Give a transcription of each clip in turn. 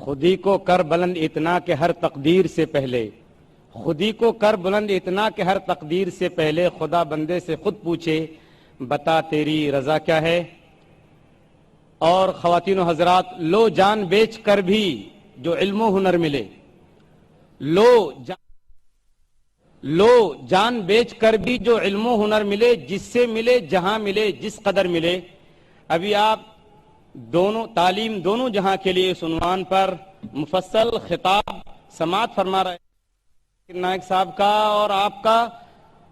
خودی کو کر بلند اتنا کہ ہر تقدیر سے پہلے، خودی کو کر بلند اتنا کہ ہر تقدیر سے پہلے خدا بندے سے خود پوچھے بتا تیری رضا کیا ہے۔ اور خواتین و حضرات، لو جان بیچ کر بھی جو علم و ہنر ملے، لو جان بیچ کر بھی جو علم و ہنر ملے، جس سے ملے جہاں ملے جس قدر ملے۔ ابھی آپ دونوں تعلیم دونوں جہاں کے لیے اس عنوان پر مفصل خطاب سماعت فرما رہے ہیں نائک صاحب کا، اور آپ کا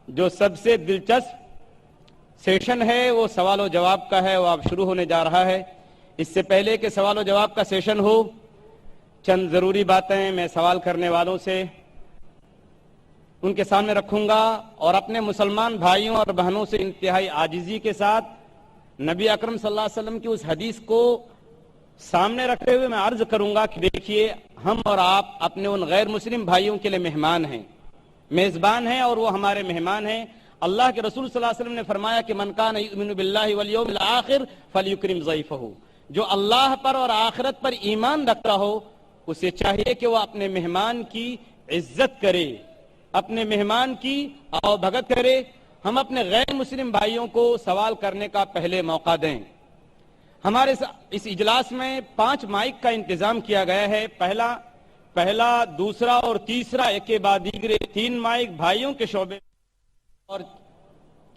جو سب سے دلچسپ سیشن ہے وہ سوال و جواب کا ہے، وہ اب شروع ہونے جا رہا ہے۔ اس سے پہلے کہ سوال و جواب کا سیشن ہو، چند ضروری باتیں میں سوال کرنے والوں سے ان کے سامنے رکھوں گا، اور اپنے مسلمان بھائیوں اور بہنوں سے انتہائی عاجزی کے ساتھ نبی اکرم صلی اللہ علیہ وسلم کی اس حدیث کو سامنے رکھتے ہوئے میں عرض کروں گا کہ دیکھیے، ہم اور آپ اپنے ان غیر مسلم بھائیوں کے لیے مہمان ہیں، میزبان ہیں، اور وہ ہمارے مہمان ہیں۔ اللہ کے رسول صلی اللہ علیہ وسلم نے فرمایا کہ من کان یؤمن باللہ والیوم الآخر فلیکرم ضیفہ، جو اللہ پر اور آخرت پر ایمان رکھتا ہو اسے چاہیے کہ وہ اپنے مہمان کی عزت کرے، اپنے مہمان کی آؤ بھگت کرے۔ ہم اپنے غیر مسلم بھائیوں کو سوال کرنے کا پہلے موقع دیں۔ ہمارے اس اجلاس میں 5 مائک کا انتظام کیا گیا ہے، پہلا، دوسرا اور تیسرا، ایک کے بعد دیگرے 3 مائک بھائیوں کے شعبے، اور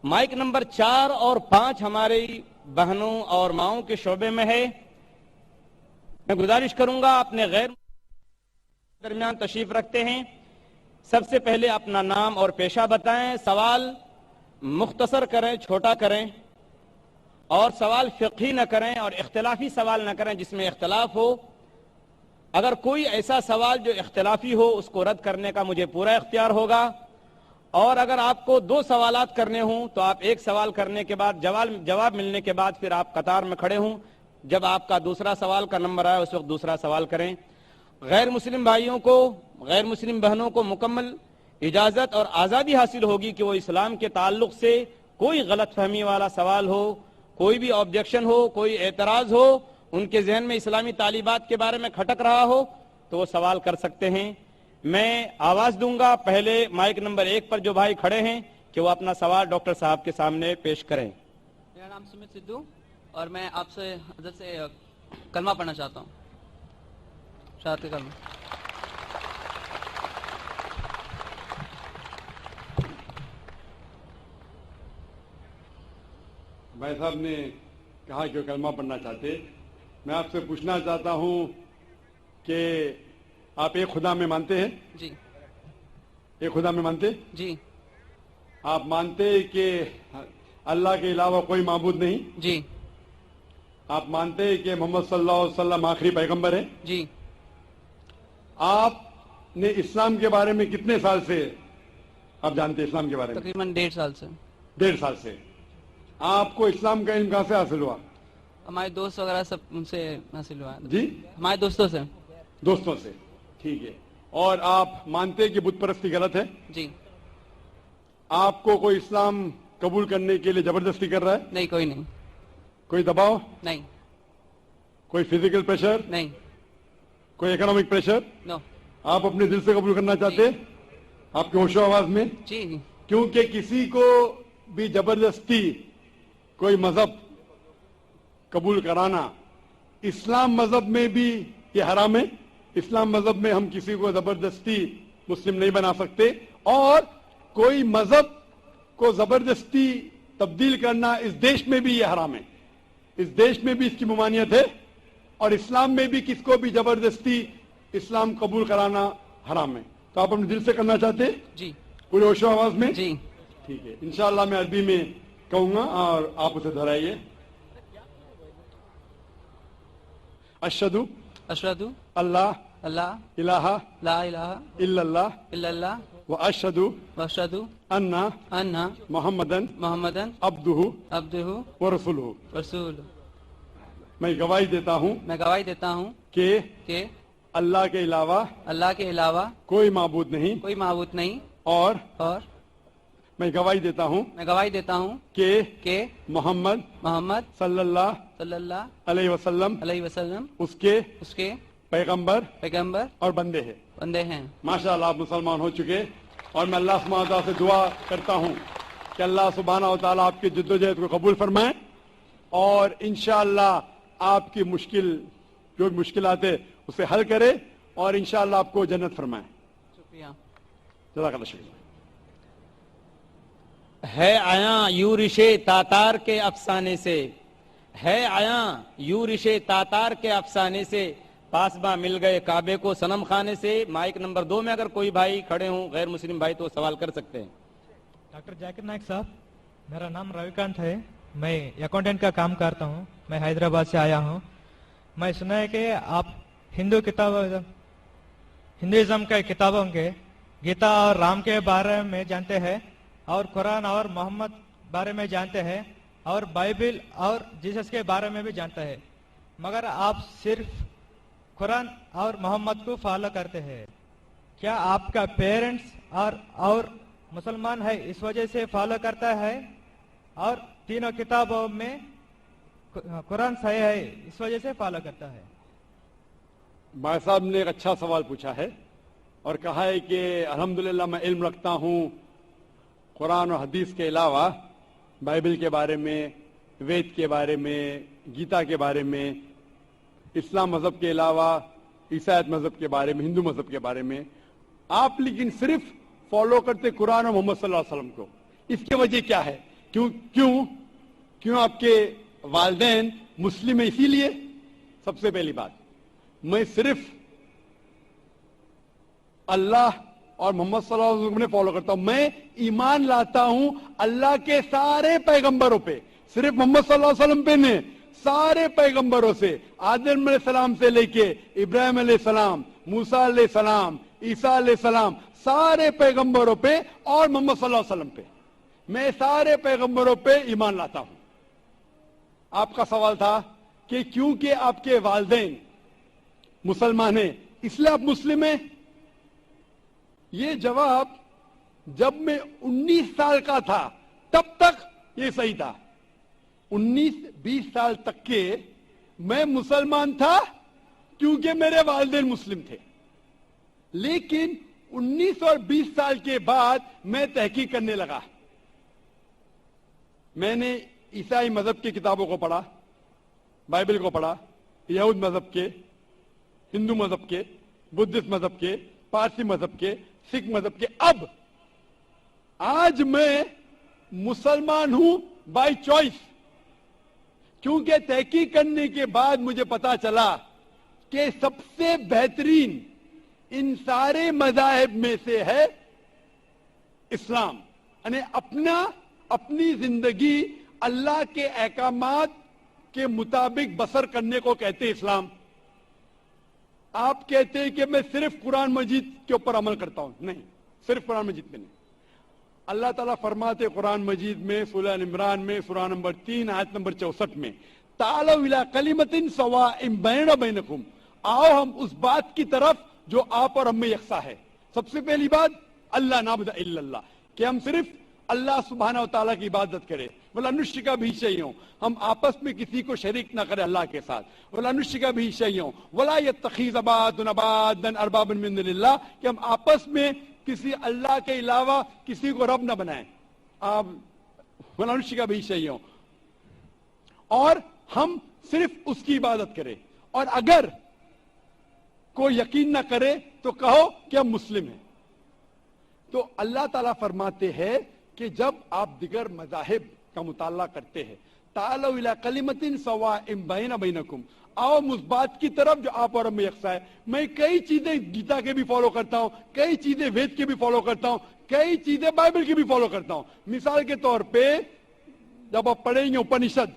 مائک نمبر 4 اور 5 ہماری بہنوں اور ماؤں کے شعبے میں ہے۔ میں گزارش کروں گا اپنے غیر درمیان تشریف رکھتے ہیں، سب سے پہلے اپنا نام اور پیشہ بتائیں، سوال مختصر کریں، چھوٹا کریں، اور سوال فقہی نہ کریں اور اختلافی سوال نہ کریں جس میں اختلاف ہو۔ اگر کوئی ایسا سوال جو اختلافی ہو اس کو رد کرنے کا مجھے پورا اختیار ہوگا، اور اگر آپ کو 2 سوالات کرنے ہوں تو آپ ایک سوال کرنے کے بعد جواب ملنے کے بعد پھر آپ قطار میں کھڑے ہوں، جب آپ کا دوسرا سوال کا نمبر آئے اس وقت دوسرا سوال کریں۔ غیر مسلم بھائیوں کو، غیر مسلم بہنوں کو مکمل اجازت اور آزادی حاصل ہوگی کہ وہ اسلام کے تعلق سے کوئی غلط فہمی والا سوال ہو، کوئی بھی آبجیکشن ہو، کوئی اعتراض ہو، ان کے ذہن میں اسلامی تعلیمات کے بارے میں کھٹک رہا ہو تو وہ سوال کر سکتے ہیں۔ میں آواز دوں گا، پہلے مائک نمبر 1 پر جو بھائی کھڑے ہیں کہ وہ اپنا سوال ڈاکٹر صاحب کے سامنے پیش کریں۔ میرا نام سمت سدھو، اور میں آپ سے حضرت سے کلمہ پڑھنا چاہتا ہوں، شہادت کا کلمہ۔ بھائی صاحب نے کہا کہ وہ کلمہ پڑھنا چاہتے، میں آپ سے پوچھنا چاہتا ہوں کہ آپ ایک خدا میں مانتے ہیں؟ جی۔ ایک خدا میں مانتے؟ جی۔ آپ مانتے کہ اللہ کے علاوہ کوئی معبود نہیں؟ جی۔ آپ مانتے کہ محمد صلی اللہ علیہ وسلم آخری پیغمبر ہیں؟ جی۔ آپ نے اسلام کے بارے میں کتنے سال سے آپ جانتے ہیں اسلام کے بارے میں؟ تقریباً 1.5 سال سے۔ 1.5 سال سے۔ آپ کو اسلام کا علم کہاں سے حاصل ہوا؟ ہمارے دوست وغیرہ سب ان سے حاصل ہوا ہے۔ جی؟ ہمارے دوستوں سے۔ دوستوں سے، ٹھیک ہے۔ اور آپ مانتے کہ بت پرستی غلط ہے؟ جی۔ آپ کو کوئی اسلام قبول کرنے کے لیے زبردستی کر رہا ہے؟ نہیں، کوئی نہیں۔ کوئی دباؤ؟ نہیں۔ کوئی فزیکل پریشر؟ نہیں۔ کوئی اکنامک پریشر؟ نو۔ آپ اپنے دل سے قبول کرنا چاہتے ہیں؟ آپ کے ہوش و آواز میں؟ جی۔ کیونکہ کسی کو بھی زبردستی کوئی مذہب قبول کرانا اسلام مذہب میں بھی یہ حرام ہے۔ اسلام مذہب میں ہم کسی کو زبردستی مسلم نہیں بنا سکتے، اور کوئی مذہب کو زبردستی تبدیل کرنا اس دیش میں بھی یہ حرام ہے، اس دیش میں بھی اس کی ممانعت ہے، اور اسلام میں بھی کس کو بھی زبردستی اسلام قبول کرانا حرام ہے۔ تو آپ اپنے دل سے کرنا چاہتے ہیں؟ جی۔ پورے ہوش و آواز میں؟ جی۔ ٹھیک ہے، انشاءاللہ میں عربی میں کہوں گا اور آپ اسے دہرائیے۔ اشہدو اشہدو اللہ اللہ الہ لا الہ الا اللہ الا اللہ واشہدو واشہدو انا ان محمدن محمدن عبدہ عبدہ ورسولہ۔ رسول۔ میں گواہی دیتا ہوں میں گواہی دیتا ہوں کہ اللہ کے علاوہ اللہ کے علاوہ کوئی معبود نہیں، کوئی معبود نہیں، اور اور میں گواہی دیتا ہوں میں گواہی دیتا ہوں کہ محمد محمد صلی اللہ صلی اللہ علیہ وسلم علیہ وسلم اس کے पैगंबर पैगंबर और बंदे हैं। बंदे हैं। माशाअल्लाह आप मुसलमान हो चुके, और मैं अल्लाह सुब्हानहू व तआला से दुआ करता हूँ कि अल्लाह सुब्हानहू व तआला आपकी जद्दोजहद को कबूल फरमाए, और इंशाअल्लाह आपकी जो भी मुश्किलात है उसे हल करे, और इंशाअल्लाह आपको जन्नत फरमाए। शुक्रिया। जज़ाकल्लाह शुक्रिया। है आया यूं रिशे तातार के अफसाने से, है आया यूं रिशे तातार के अफसाने से, पासबा मिल गए काबे को सनम खाने से। माइक नंबर 2 में अगर कोई भाई खड़े हों गैर मुस्लिम भाई तो सवाल कर सकते हैं। डॉक्टर जाकिर नाइक साहब, मेरा नाम रविकांत है, मैं अकाउंटेंट का काम करता हूँ, मैं हैदराबाद से आया हूँ। मैं सुना है कि आप हिंदुइज्म के किताबों के गीता और राम के बारे में जानते हैं, और कुरान और मोहम्मद बारे में जानते हैं, और बाइबल और जीसस के बारे में भी जानते हैं, मगर आप सिर्फ कुरान और मोहम्मद को फॉलो करते हैं। क्या आपका पेरेंट्स और मुसलमान है इस वजह से फॉलो करता है, और तीनों किताबों में कुरान सही है इस वजह से फॉलो करता है? भाई साहब ने एक अच्छा सवाल पूछा है और कहा है कि अल्हम्दुलिल्लाह मैं इल्म रखता हूँ कुरान और हदीस के अलावा बाइबल के बारे में, वेद के बारे में, गीता के बारे में, इस्लाम मजहब के अलावा ईसाईयत मजहब के बारे में, हिंदू मजहब के बारे में। आप लेकिन सिर्फ फॉलो करते कुरान और मोहम्मद सल्लल्लाहु अलैहि वसल्लम को। इसकी वजह क्या है? क्यों आपके वालिदैन मुस्लिम है इसीलिए? सबसे पहली बात, मैं सिर्फ अल्लाह और मोहम्मद सल्लल्लाहु अलैहि वसल्लम ने फॉलो करता हूं। मैं ईमान लाता हूं अल्लाह के सारे पैगंबरों पे, सिर्फ मोहम्मद सल्लल्लाहु अलैहि वसल्लम पे नहीं, सारे पैगंबरों से, आदम अलैहिस्सलाम से लेके इब्राहिम अलैहिस्सलाम, मूसा अलैहिस्सलाम, ईसा अलैहिस्सलाम, सारे पैगंबरों पे और मोहम्मद सल्लल्लाहु अलैहि वसल्लम पे, मैं सारे पैगंबरों पे ईमान लाता हूं। आपका सवाल था कि क्योंकि आपके वालिदैन मुसलमान हैं इसलिए आप मुस्लिम हैं। ये जवाब जब मैं 19 साल का था तब तक ये सही था। 19-20 साल तक के मैं मुसलमान था क्योंकि मेरे वालिदैन मुस्लिम थे, लेकिन 19 और 20 साल के बाद मैं तहकीक करने लगा। मैंने ईसाई मजहब की किताबों को पढ़ा, बाइबल को पढ़ा, यहूद मजहब के, हिंदू मजहब के, बुद्धिस्ट मजहब के, पारसी मजहब के, सिख मजहब के। अब आज मैं मुसलमान हूं बाय चॉइस, क्योंकि तहकीक करने के बाद मुझे पता चला कि सबसे बेहतरीन इन सारे मज़ाहिब में से है इस्लाम। यानी अपनी जिंदगी अल्लाह के अहकामात के मुताबिक बसर करने को कहते हैं इस्लाम। आप कहते हैं कि मैं सिर्फ कुरान मजीद के ऊपर अमल करता हूं, नहीं, सिर्फ कुरान मजीद में नहीं। अल्लाह ताला फरमाते कुरान मजीद में सूरह इमरान में सूरह नंबर 3 आयत नंबर 64 में, तालौ इला कलिमतिन सवाइम बैना बैनकुम, आओ हम उस बात की तरफ जो आप और हम में यकसा है। सबसे पहली बात अल्लाह नाबुद इल्लल्लाह, कि हम सिर्फ अल्लाह सुब्हानहू व तआला की इबादत करें। वला नुश्रिका भी शैअन, हम आपस में किसी को शरीक ना करें अल्लाह के साथ। वला नुश्रिका भी शैअन वला यत्तखिज़ बादुना बादन अरबाबन मिन दुनिल्लाह, कि हम आपस में किसी अल्लाह के अलावा किसी को रब ना बनाएं। आप वला नुश्रिका भी शैअन, और हम सिर्फ उसकी इबादत करें। और अगर कोई यकीन ना करे तो कहो कि हम मुस्लिम हैं। तो अल्लाह ताला फरमाते हैं कि जब आप दिगर मज़ाहिब का मुताला करते हैं, तालौ इला कलिमतिन सवाइम बैना बैनकुम, आओ उस बात की तरफ जो आप और हम में यकसा है। मैं कई चीजें गीता के भी फॉलो करता हूं, कई चीजें वेद के भी फॉलो करता हूं, कई चीजें बाइबल की भी फॉलो करता हूं। मिसाल के तौर पे जब आप पढ़ेंगे उपनिषद,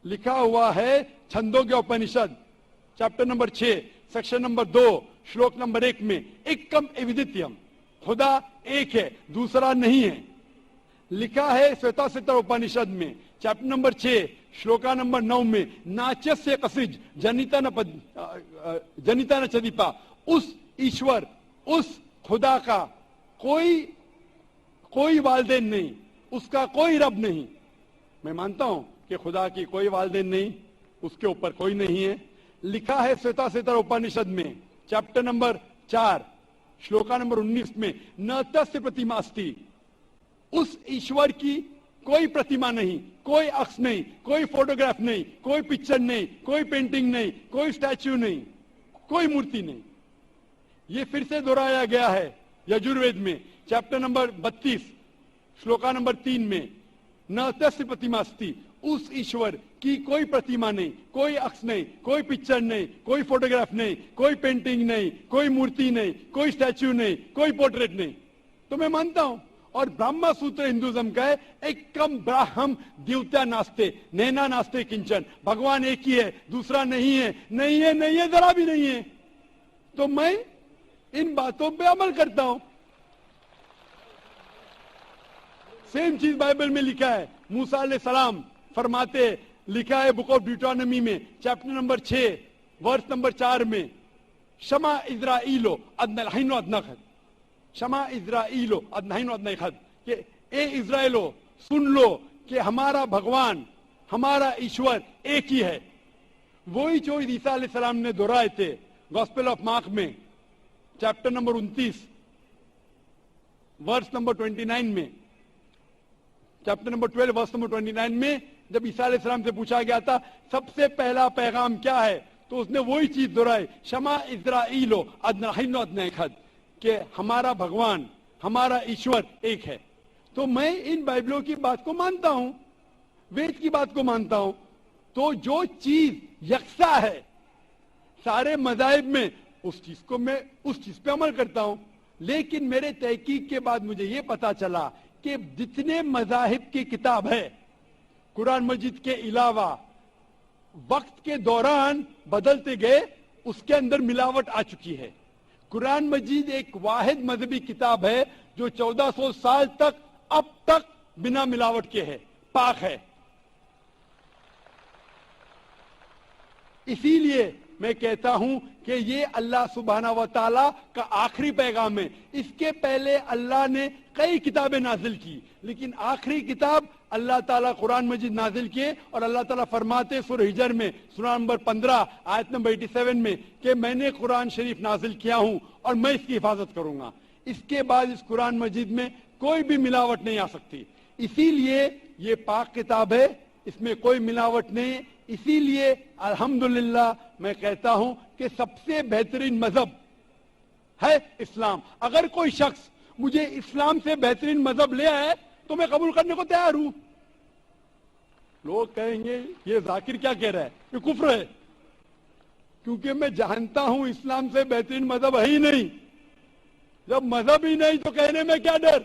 लिखा हुआ है छंदों के उपनिषद चैप्टर नंबर 6 सेक्शन नंबर 2 श्लोक नंबर 1 में, एकम एविदित्यम, खुदा एक है दूसरा नहीं है। लिखा है श्वेताश्वतर उपनिषद में चैप्टर नंबर 6 श्लोका नंबर 9 में, नाचस्य कसिज जनिता न चदीपा, उस ईश्वर उस खुदा का कोई वालिदैन नहीं, उसका कोई रब नहीं। मैं मानता हूं कि खुदा की कोई वालिदैन नहीं, उसके ऊपर कोई नहीं है, लिखा है श्वेता श्वेतर उपनिषद में चैप्टर नंबर 4 श्लोका नंबर 19 में, न तस्य प्रतिमा अस्ति, उस ईश्वर की कोई प्रतिमा नहीं, कोई अक्ष नहीं, कोई फोटोग्राफ नहीं, कोई पिक्चर नहीं, कोई पेंटिंग नहीं, कोई स्टैच्यू नहीं, कोई मूर्ति नहीं। ये फिर से दोहराया गया है यजुर्वेद में चैप्टर नंबर 32 श्लोका नंबर 3 में, न तस्य प्रतिमा अस्ति, उस ईश्वर की कोई प्रतिमा नहीं, कोई अक्ष नहीं, कोई पिक्चर नहीं, कोई फोटोग्राफ नहीं, कोई पेंटिंग नहीं, कोई मूर्ति नहीं, कोई स्टैच्यू नहीं, कोई पोर्ट्रेट नहीं। तो मैं मानता हूं। और ब्रह्म सूत्र हिंदुज्म का है, एकम ब्राह्म द्वितीया नास्ते नैना नास्ते किंचन, भगवान एक ही है, दूसरा नहीं है, नहीं है, नहीं है, जरा भी नहीं है। तो मैं इन बातों पे अमल करता हूं। सेम चीज बाइबल में लिखा है, मूसा अलैहिस्सलाम फरमाते, लिखा है बुक ऑफ ड्यूटोनॉमी में चैप्टर नंबर 6 वर्स नंबर 4 में, शमा इज़राइलो अदनहीनो अदनखद, शमा इज़राइलो अदनहीनो अदनखद, कि ए इज़राइलो सुन लो कि हमारा भगवान, हमारा ईश्वर एक ही है। वही जो ईसा अलैहिस्सलाम ने दोहराए थे गॉस्पेल ऑफ मार्क में चैप्टर नंबर 29 वर्स नंबर 29 में, चैप्टर नंबर 12 वर्स नंबर 29 में, जब ईसा अलैहिस्सलाम से पूछा गया था सबसे पहला पैगाम क्या है, तो उसने वही चीज दोहराई, शमा इज़राइलो अदनहीनो अदनखद, कि हमारा भगवान, हमारा ईश्वर एक है। तो मैं इन बाइबलों की बात को मानता हूं, वेद की बात को मानता हूं। तो जो चीज यकसा है सारे मज़ाहिब में, उस चीज को मैं उस चीज पे अमल करता हूं। लेकिन मेरे तहकीक के बाद मुझे ये पता चला कि जितने मज़ाहिब की किताब है कुरान मजीद के अलावा, वक्त के दौरान बदलते गए, उसके अंदर मिलावट आ चुकी है। कुरान मजीद एक वाहिद मजहबी किताब है जो 1400 साल तक अब तक बिना मिलावट के है, पाक है। इसीलिए मैं कहता हूं कि ये अल्लाह सुब्हाना व तआला का आखिरी पैगाम है। इसके पहले अल्लाह ने कई किताबें नाजिल की, लेकिन आखिरी किताब अल्लाह ताला कुरान मजीद नाजिल किए। और अल्लाह ताला फरमाते सूरह हिजर में सूरह नंबर 15 आयत नंबर 87 में कि मैंने कुरान शरीफ नाजिल किया हूं और मैं इसकी हिफाजत करूंगा। इसके बाद इस कुरान मजीद में कोई भी मिलावट नहीं आ सकती। इसीलिए ये पाक किताब है, इसमें कोई मिलावट नहीं। इसीलिए अल्हम्दुलिल्लाह मैं कहता हूं कि सबसे बेहतरीन मजहब है इस्लाम। अगर कोई शख्स मुझे इस्लाम से बेहतरीन मजहब ले आए तो मैं कबूल करने को तैयार हूं। लोग कहेंगे ये जाकिर क्या कह रहा है, ये कुफ्र है, क्योंकि मैं जानता हूं इस्लाम से बेहतरीन मजहब है ही नहीं। जब मजहब ही नहीं तो कहने में क्या डर।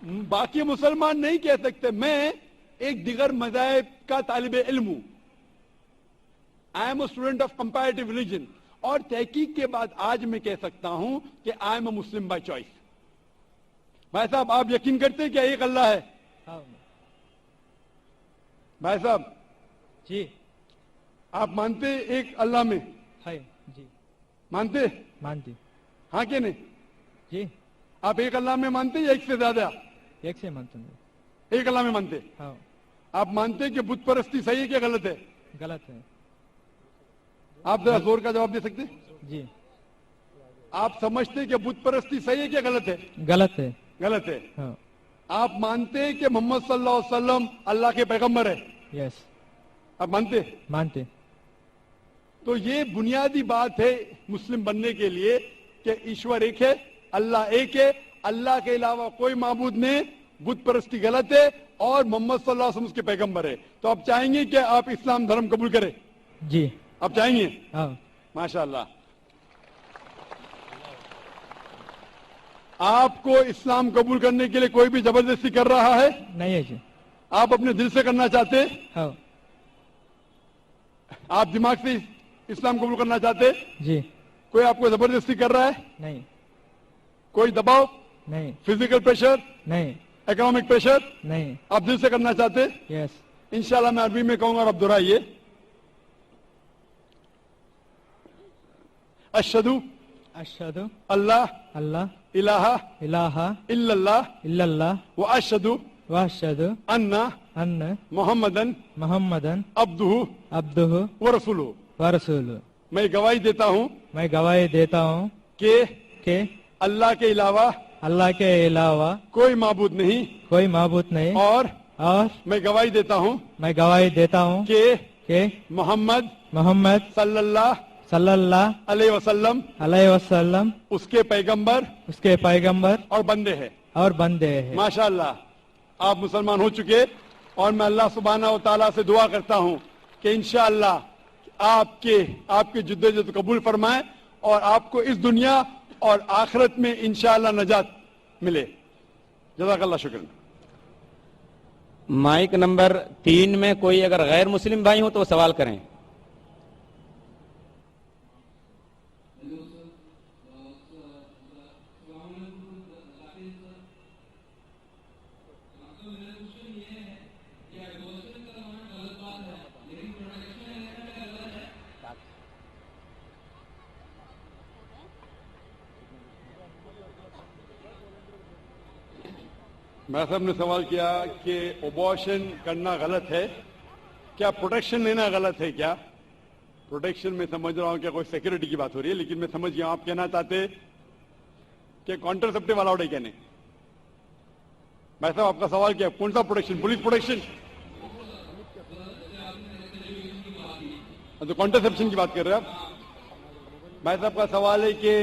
बाकी मुसलमान नहीं कह सकते। मैं एक दिगर मज़ाहिब का तालिब इल्म हूं। I am a student of comparative religion, और तहकीक के बाद आज मैं कह सकता हूं कि I am a Muslim by choice. भाई साहब, आप यकीन करते हैं क्या एक अल्लाह है? हाँ। भाई साहब जी, आप मानते एक अल्लाह में? है जी, मानते? मानती। हाँ कि नहीं? जी, आप एक अल्लाह में मानते या एक से ज्यादा? एक से मानता हूँ। एक अल्लाह में मानते? हाँ। आप मानते कि बुत परस्ती सही है क्या गलत है? गलत है। आप जरा जोर का जवाब दे सकते? जी। आप समझते कि बुत परस्ती सही है क्या गलत है? गलत है। गलत है। हाँ। आप मानते हैं कि मोहम्मद सल्लल्लाहु अलैहि वसल्लम अल्लाह के पैगंबर है? यस। आप मानते? मानते। तो ये बुनियादी बात है मुस्लिम बनने के लिए कि ईश्वर एक है, अल्लाह एक है, अल्लाह के अलावा कोई माबूद नहीं, बुत परस्ती गलत है और मोहम्मद सल्लल्लाहु अलैहि वसल्लम उसके पैगंबर है। तो आप चाहेंगे कि आप इस्लाम धर्म कबूल करें? जी। आप चाहेंगे? हाँ। माशाअल्लाह। आपको इस्लाम कबूल करने के लिए कोई भी जबरदस्ती कर रहा है? नहीं है जी। आप अपने दिल से करना चाहते हैं? हाँ। आप दिमाग से इस्लाम कबूल करना चाहते हैं? जी। कोई आपको जबरदस्ती कर रहा है? नहीं। कोई दबाव? नहीं। Physical pressure? नहीं। Economic pressure? नहीं। आप दिल से करना चाहते हैं? यस। इंशाल्लाह मैं अरबी में कहूंगा और आप दोहराइए। अशहदु अशहदु अल्लाह अल्लाह इलाहा इलाहा इल्लल्लाह इल्लल्लाह व अशहदु वअशहदु अन्ना अन्न मोहम्मदन मुहम्मदन अब्दुहु अब्दुहु व रसूलुहु। व रसूलुहु। मैं गवाही देता हूँ मैं गवाही देता हूँ कि अल्लाह के अलावा कोई माबूद नहीं, नहीं, और और मैं गवाही देता हूँ मैं गवाही देता हूँ कि मोहम्मद सल्लल्लाहु अलैहि वसल्लम उसके पैगंबर और बंदे हैं। माशाअल्लाह, आप मुसलमान हो चुके, और मैं अल्लाह सुब्हानहू व तआला से दुआ करता हूँ कि इंशाअल्लाह आपके जिद्दोजहद कबूल फरमाए और आपको इस दुनिया और आखिरत में इंशाअल्लाह नजात मिले। जज़ाकल्लाह शुक्रन। माइक नंबर 3 में कोई अगर गैर मुस्लिम भाई हो तो वो सवाल करें। मैं साहब ने सवाल किया कि अबॉर्शन करना गलत है क्या, प्रोटेक्शन लेना गलत है क्या? प्रोटेक्शन में समझ रहा हूं क्या कोई सिक्योरिटी की बात हो रही है, लेकिन मैं समझ गया आप कहना चाहते कि कॉन्ट्रासेप्टिव अलाउड है क्या नहीं। मैं साहब आपका सवाल क्या, कौन सा प्रोटेक्शन, पुलिस प्रोटेक्शन? तो कॉन्ट्रासेप्शन की बात कर रहे हैं आप। मैं साहब का सवाल है कि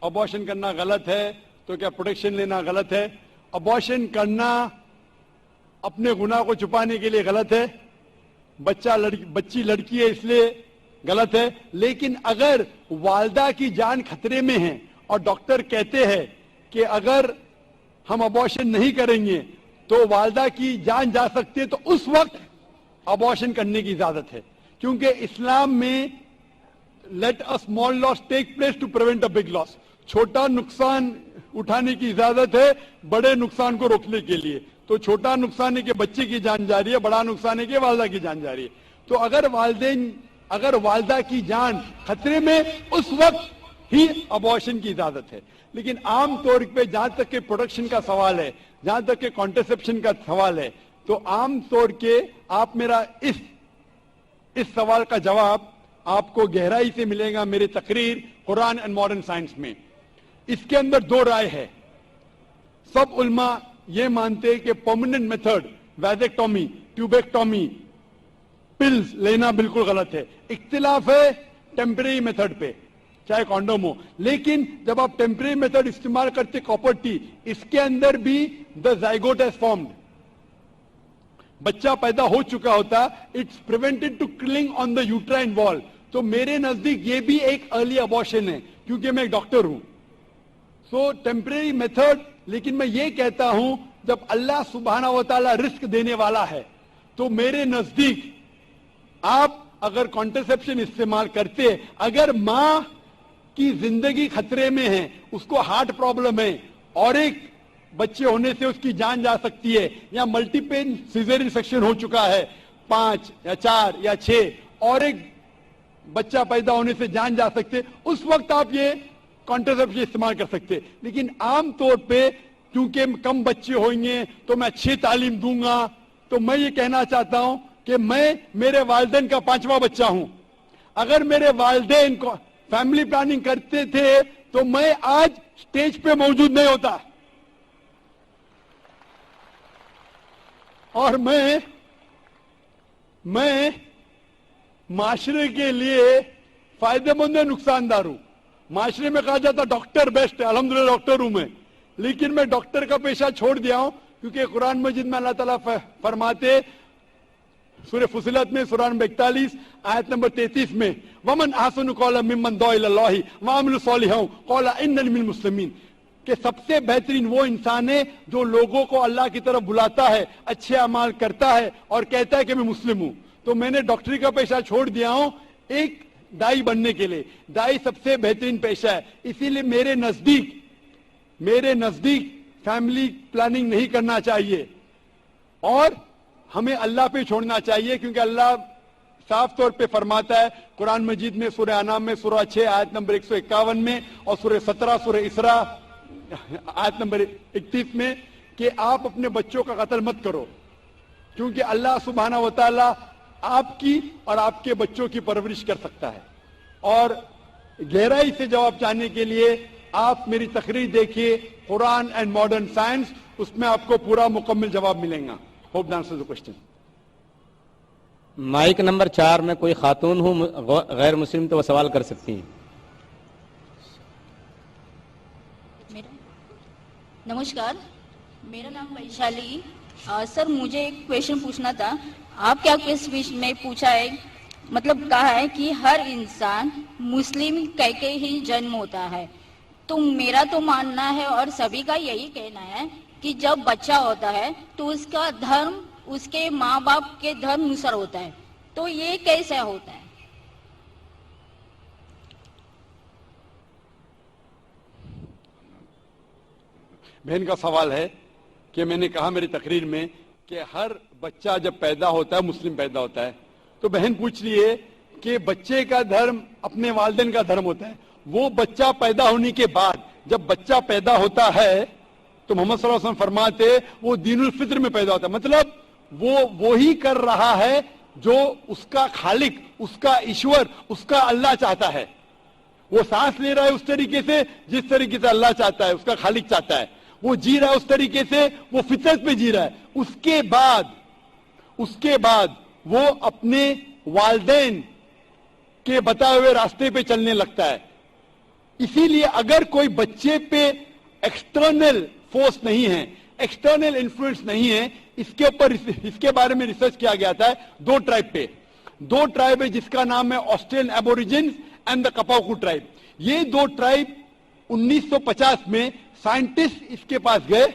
अबॉर्शन करना गलत है तो क्या प्रोटेक्शन लेना गलत है? अबॉर्शन करना अपने गुनाह को छुपाने के लिए गलत है, बच्ची लड़की है इसलिए गलत है, लेकिन अगर वालदा की जान खतरे में है और डॉक्टर कहते हैं कि अगर हम अबॉर्शन नहीं करेंगे तो वालदा की जान जा सकती है, तो उस वक्त अबॉर्शन करने की इजाजत है, क्योंकि इस्लाम में let a small loss take place to prevent a big loss, छोटा नुकसान उठाने की इजाजत है बड़े नुकसान को रोकने के लिए। तो छोटा नुकसान है कि बच्चे की जान जा रही है, बड़ा नुकसान है कि वालदा की जान जा रही है। तो अगर वालदा की जान खतरे में, उस वक्त ही अबॉर्शन की इजाजत है। लेकिन आम तौर पे जहां तक के प्रोटेक्शन का सवाल है, जहां तक के कॉन्ट्रासेप्शन का सवाल है, तो आम तौर के आप मेरा इस सवाल का जवाब आपको गहराई से मिलेगा मेरी तकरीर कुरान एंड मॉडर्न साइंस में। इसके अंदर दो राय है। सब उल्मा ये मानते हैं कि परमानेंट मेथड वैजेक्टोमी, ट्यूबेक्टोमी, पिल्स लेना बिल्कुल गलत है। इख्तिलाफ है टेम्परेरी मेथड पे, चाहे कॉन्डोम हो, लेकिन जब आप टेम्परेरी मेथड इस्तेमाल करते कॉपर टी, इसके अंदर भी द जाइगोट हैज फॉर्म्ड, बच्चा पैदा हो चुका होता, it's prevented to killing on the uterine wall. तो मेरे नजदीक ये भी एक अर्ली अबॉर्शन है, क्योंकि मैं एक डॉक्टर हूं। सो टेम्परेरी मेथड, लेकिन मैं ये कहता हूं जब अल्लाह सुब्हानहू व तआला रिस्क देने वाला है, तो मेरे नजदीक आप अगर कॉन्ट्रासेप्शन इस्तेमाल करते, अगर मां की जिंदगी खतरे में है, उसको हार्ट प्रॉब्लम है और एक बच्चे होने से उसकी जान जा सकती है, या मल्टीपल सिजेरियन सेक्शन हो चुका है, 5 या 4 या 6, और एक बच्चा पैदा होने से जान जा सकते, उस वक्त आप ये कॉन्ट्रासेप्शन इस्तेमाल कर सकते। लेकिन आम तौर पे क्योंकि कम बच्चे होंगे तो मैं अच्छी तालीम दूंगा, तो मैं ये कहना चाहता हूं कि मैं मेरे वालिदैन का 5वां बच्चा हूं। अगर मेरे वालिदैन को फैमिली प्लानिंग करते थे तो मैं आज स्टेज पे मौजूद नहीं होता, और मैं माशरे के लिए फायदेमंद है, नुकसानदार हूं। माशरे में कहा जाता डॉक्टर बेस्ट है, अल्हम्दुलिल्लाह डॉक्टर हूं मैं, लेकिन मैं डॉक्टर का पेशा छोड़ दिया हूं, क्योंकि कुरान मजीद में अल्लाह ताला फरमाते सूरह फुसिलत में सूरह नंबर 41 आयत नंबर 33 में, वमन अहसनु कौलन मिम्मन दुआ इलल्लाहि व अमिलु सालिहान क़ाला इन्ननी मिनल मुस्लिमीन, कि सबसे बेहतरीन वो इंसान है जो लोगों को अल्लाह की तरफ बुलाता है, अच्छे अमाल करता है और कहता है कि मैं मुस्लिम हूं। तो मैंने डॉक्टरी का पेशा छोड़ दिया हूं एक दाई बनने के लिए। दाई सबसे बेहतरीन पेशा है, इसीलिए मेरे नजदीक फैमिली प्लानिंग नहीं करना चाहिए और हमें अल्लाह पे छोड़ना चाहिए, क्योंकि अल्लाह साफ तौर पे फरमाता है कुरान मजीद में सूरह अनाम में सूरह 6 आयत नंबर 151 में और सूरह 17 सूरह इसरा आयत नंबर 31 में کہ آپ اپنے بچوں کا قتل مت کرو، کیونکہ اللہ سبحانہ و تعالی آپ کی اور آپ کے بچوں کی پرورش کر سکتا ہے. اور گہرائی سے جواب چاہنے کے لیے آپ میری تقریر دیکھیے قرآن اینڈ ماڈرن سائنس، اس میں آپ کو پورا مکمل جواب ملے گا. Hope the answer the question. Mike number 4 میں کوئی خاتون ہو غیر مسلم تو وہ سوال کر سکتی ہیں. نمسکار، میرا نام ویشالی. سر مجھے ایک کویشچن پوچھنا تھا. آپ کیا اسپیچ میں پوچھا ہے، مطلب کہا ہے کہ ہر انسان مسلم کہہ کے ہی جنم ہوتا ہے. تو میرا تو ماننا ہے اور سبھی کا یہی کہنا ہے کہ جب بچہ ہوتا ہے تو اس کا دھرم اس کے ماں باپ کے دھرم انوسار ہوتا ہے. تو یہ کیسے ہوتا ہے؟ بہن کا سوال ہے کہ میں نے کہا میری تقریر میں کہ ہر بچہ جب پیدا ہوتا ہے مسلم پیدا ہوتا ہے. تو بہن پوچھ رہی ہے کہ بچے کا دھرم اپنے والدین کا دھرم ہوتا ہے. وہ بچہ پیدا ہونے کے بعد جب بچہ پیدا ہوتا ہے تو محمد صلی اللہ علیہ وسلم فرماتے وہ دین الفطر میں پیدا ہوتا ہے. مطلب وہ وہی کر رہا ہے جو اس کا خالق، اس کا ایشور، اس کا اللہ چاہتا ہے. وہ سانس لے رہا ہے اس طریقے سے جس طریقے سے اللہ چاہتا ہے، اس کا خالق چاہتا ہے. وہ جی رہا ہے اس طریقے سے، وہ فطرت پہ جی رہا ہے. اس کے بعد وہ اپنے والدین کے بتائے ہوئے راستے پہ چلنے لگتا ہے. اسی لیے اگر کوئی بچے پہ ایکسٹرنل فورس نہیں ہے، ایکسٹرنل انفلوئنس نہیں ہے، اس کے بارے میں ریسرچ کیا گیا تھا 2 ٹرائب پہ. 2 ٹرائب ہے جس کا نام ہے آسٹریلین ایبوریجنز اینڈ دا کپاؤکو ٹرائب. یہ 2 ٹرائب 1950 میں سائنٹسٹ اس کے پاس گئے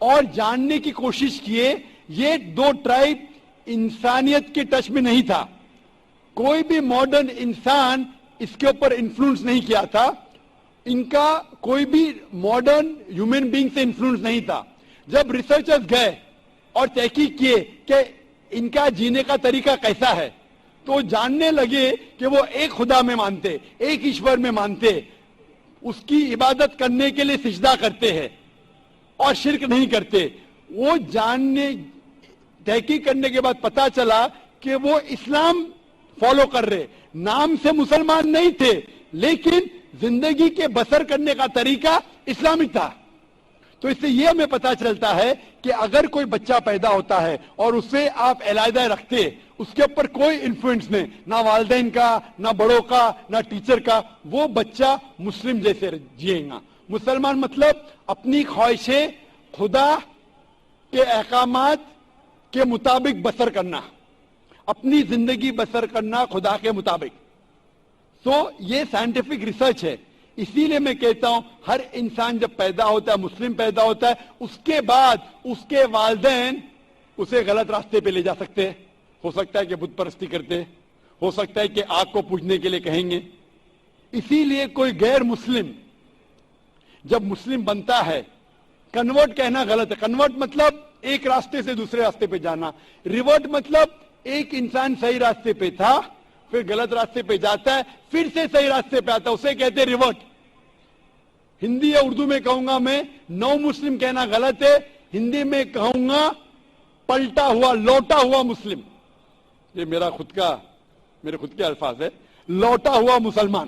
اور جاننے کی کوشش کیے. یہ 2 ٹرائب انسانیت کے ٹچ میں نہیں تھا. کوئی بھی ماڈرن انسان اس کے اوپر انفلوئنس نہیں کیا تھا. ان کا کوئی بھی ماڈرن ہیومن بینگ سے انفلوئنس نہیں تھا. جب ریسرچرز گئے اور تحقیق کیے کہ ان کا جینے کا طریقہ کیسا ہے تو جاننے لگے کہ وہ ایک خدا میں مانتے، ایک ایشور میں مانتے، اس کی عبادت کرنے کے لیے سجدہ کرتے ہیں اور شرک نہیں کرتے. وہ تحقیق کرنے کے بعد پتا چلا کہ وہ اسلام فالو کر رہے، نام سے مسلمان نہیں تھے لیکن زندگی کے بسر کرنے کا طریقہ اسلامک تھا. تو اس سے یہ ہمیں پتا چلتا ہے کہ اگر کوئی بچہ پیدا ہوتا ہے اور اسے آپ علیحدہ رکھتے، اس کے اوپر کوئی انفلوئنس نہیں، نہ والدین کا، نہ بڑوں کا، نہ ٹیچر کا، وہ بچہ مسلم جیسے جیے گا. مسلمان مطلب اپنی خواہشیں خدا کے احکامات کے مطابق بسر کرنا، اپنی زندگی بسر کرنا خدا کے مطابق. تو یہ سائنٹیفک ریسرچ ہے. اسی لیے میں کہتا ہوں ہر انسان جب پیدا ہوتا ہے، مسلم پیدا ہوتا ہے، اس کے بعد اس کے والدین اسے غلط راستے پہ لے جا سکتے ہیں. ہو سکتا ہے کہ بت پرستی کرتے، ہو سکتا ہے کہ آگ کو پوجنے کے لیے کہیں گے. اسی لیے کوئی غیر مسلم جب مسلم بنتا ہے، کنورٹ کہنا غلط ہے. کنورٹ مطلب ایک راستے سے دوسرے راستے پہ جانا. ریورٹ مطلب ایک انسان صحیح راستے پہ تھا پھر غلط راستے پہ جاتا ہے پھر سے صحیح راستے پہ آتا ہے، اسے کہتے ہیں ریورٹ. ہندی یا اردو میں کہوں گا میں نو مسلم کہنا غلط ہے، ہندی میں کہوں گا پلٹا ہوا، لوٹا ہوا مسلم. یہ میرے خود کے الفاظ ہے، لوٹا ہوا مسلمان.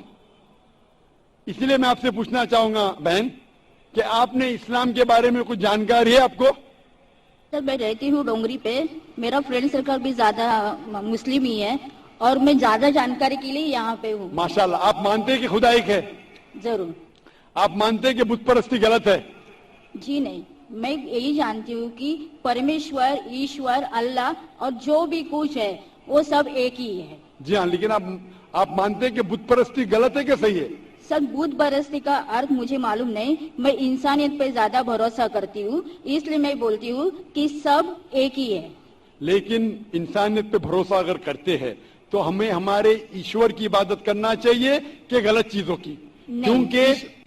اس لیے میں آپ سے پوچھنا چاہوں گا بہن کہ آپ نے اسلام کے بارے میں کچھ جانکاری ہے آپ کو؟ سر میں رہتی ہوں ڈونگری پہ، میرا فرینڈ سرکل بھی زیادہ مسلم ہی ہے اور میں زیادہ جانکاری کے لیے یہاں پہ ہوں. ماشاءاللہ. آپ مانتے ہیں کہ خدا ایک ہے؟ ضرور. آپ مانتے ہیں کہ بت پرستی غلط ہے؟ جی نہیں، میں یہی جانتی ہوں کہ پرمیشور، ایشور، اللہ اور جو بھی کچھ ہے وہ سب ایک ہی ہے. جی ہاں، لیکن آپ مانتے ہیں کہ بت پرستی غلط ہے کہ صحیح ہے؟ سر بت پرستی کا ارتھ مجھے معلوم نہیں، میں انسانیت پہ زیادہ بھروسہ کرتی ہوں، اس لیے میں بولتی ہوں کہ سب ایک ہی ہے. لیکن انسانیت پہ بھروسہ اگر کرتے ہیں تو ہمیں ہمارے ایشور کی عبادت کرنا چاہیے کہ غلط چیزوں کی؟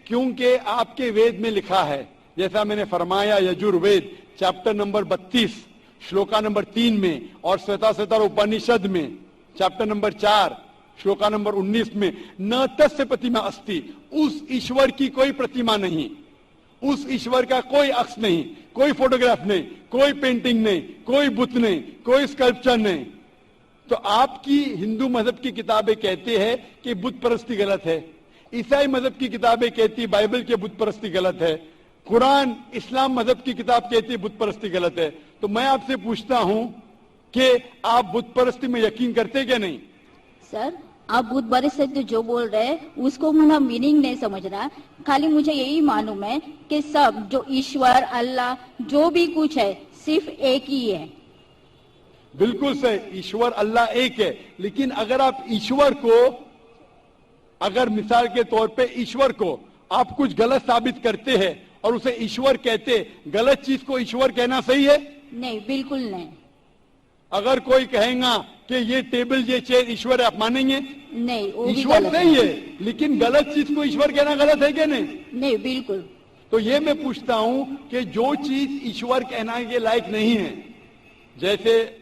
کیونکہ آپ کے وید میں لکھا ہے، جیسا میں نے فرمایا یجور وید چیپٹر نمبر 32 شلوکا نمبر 3 میں اور سویتا اپنشد میں چیپٹر نمبر 4 شلوکا نمبر 19 میں، نہ تس پرتیما استی، اس ایشور کی کوئی پرتیما نہیں، उस ईश्वर का कोई अक्स नहीं, कोई फोटोग्राफ नहीं, कोई पेंटिंग नहीं, कोई बुत नहीं, कोई स्कल्पचर नहीं। तो आपकी हिंदू मजहब की किताबें कहती है कि बुत परस्ती गलत है, ईसाई मजहब की किताबें कहती बाइबल के बुत परस्ती गलत है, कुरान इस्लाम मजहब की किताब कहती बुत परस्ती गलत है। तो मैं आपसे पूछता हूं कि आप बुत परस्ती में यकीन करते क्या नहीं? सर, आप बुत परस्ती तो जो बोल रहे हैं उसको मेरा मीनिंग नहीं समझ रहा, खाली मुझे यही मालूम है कि सब जो ईश्वर अल्लाह जो भी कुछ है सिर्फ एक ही है। बिल्कुल सही, ईश्वर अल्लाह एक है, लेकिन अगर आप ईश्वर को, अगर मिसाल के तौर पे ईश्वर को आप कुछ गलत साबित करते हैं और उसे ईश्वर कहते, गलत चीज को ईश्वर कहना सही है? नहीं, बिल्कुल नहीं। अगर कोई कहेगा कि ये टेबल ये चेयर ईश्वर है, आप मानेंगे? नहीं, वो भी ईश्वर गलत नहीं है, लेकिन गलत चीज को ईश्वर कहना गलत है क्या नहीं? नहीं, बिल्कुल। तो ये मैं पूछता हूं कि जो चीज ईश्वर कहना के लायक नहीं है, जैसे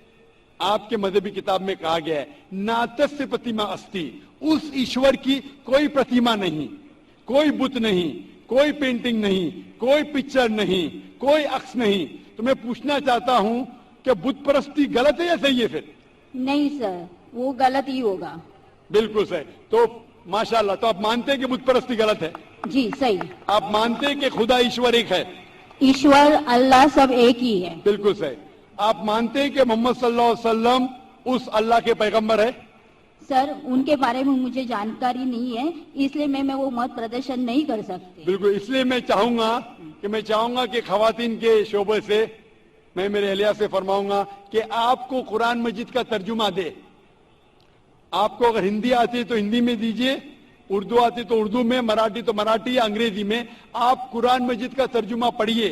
आपके मजहबी किताब में कहा गया है नातस्य प्रतिमा अस्ति, उस ईश्वर की कोई प्रतिमा नहीं, कोई बुत नहीं, कोई पेंटिंग नहीं, कोई पिक्चर नहीं, कोई अक्स नहीं। तो मैं पूछना चाहता हूं कि बुत परस्ती गलत है या सही है? फिर नहीं सर, वो गलत ही होगा। बिल्कुल सही। तो माशाल्लाह, तो आप मानते हैं कि बुत परस्ती गलत है? जी सही। आप मानते हैं कि खुदा ईश्वर एक है? ईश्वर अल्लाह सब एक ही है। बिल्कुल सही। आप मानते हैं कि मोहम्मद सल्लल्लाहु अलैहि वसल्लम उस अल्लाह के पैगंबर है? सर, उनके बारे में मुझे जानकारी नहीं है, इसलिए मैं वो मत प्रदर्शन नहीं कर सकती। बिल्कुल, इसलिए मैं चाहूंगा कि खवातीन के शोबे से मैं मेरे अहलिया से फरमाऊंगा कि आपको कुरान मजीद का तर्जुमा दे। आपको अगर हिंदी आती है तो हिंदी में दीजिए, उर्दू आती तो उर्दू में, मराठी तो मराठी या अंग्रेजी में, आप कुरान मजीद का तर्जुमा पढ़िए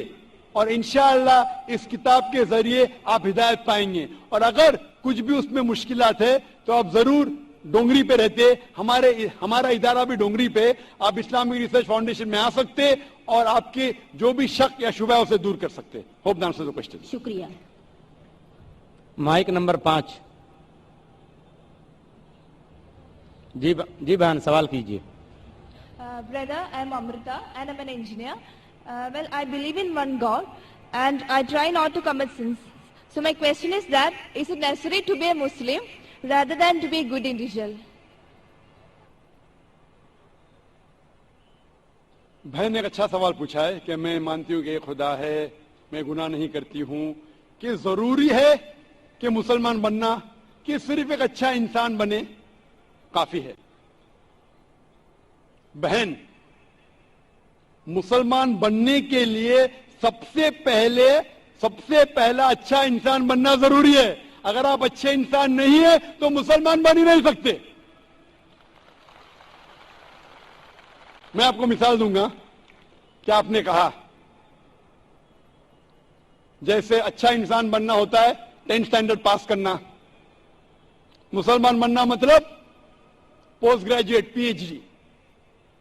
और इंशाअल्लाह इस किताब के जरिए आप हिदायत पाएंगे। और अगर कुछ भी उसमें मुश्किलात है तो आप जरूर डोंगरी पे रहते, हमारा इदारा भी डोंगरी पे, आप इस्लामिक रिसर्च फाउंडेशन में आ सकते और आपके जो भी शक या शुबह उसे दूर कर सकते। Hope the answer the question. शुक्रिया। Mike number 5। जी बहन, सवाल कीजिए। Brother, I am Amrita and I am an engineer. Well, I believe in one God and I try not to commit sins. So my question is that, is it necessary to be a Muslim rather than to be a good individual? बहन ने एक अच्छा सवाल पूछा है कि मैं मानती हूँ कि खुदा है, मैं गुनाह नहीं करती हूँ, कि जरूरी है कि मुसलमान बनना, कि सिर्फ एक अच्छा इंसान बने काफी है? बहन, मुसलमान बनने के लिए सबसे पहला अच्छा इंसान बनना जरूरी है। अगर आप अच्छे इंसान नहीं है तो मुसलमान बन ही नहीं सकते। मैं आपको मिसाल दूंगा कि आपने कहा जैसे अच्छा इंसान बनना होता है 10th स्टैंडर्ड पास करना, मुसलमान बनना मतलब पोस्ट ग्रेजुएट PhD।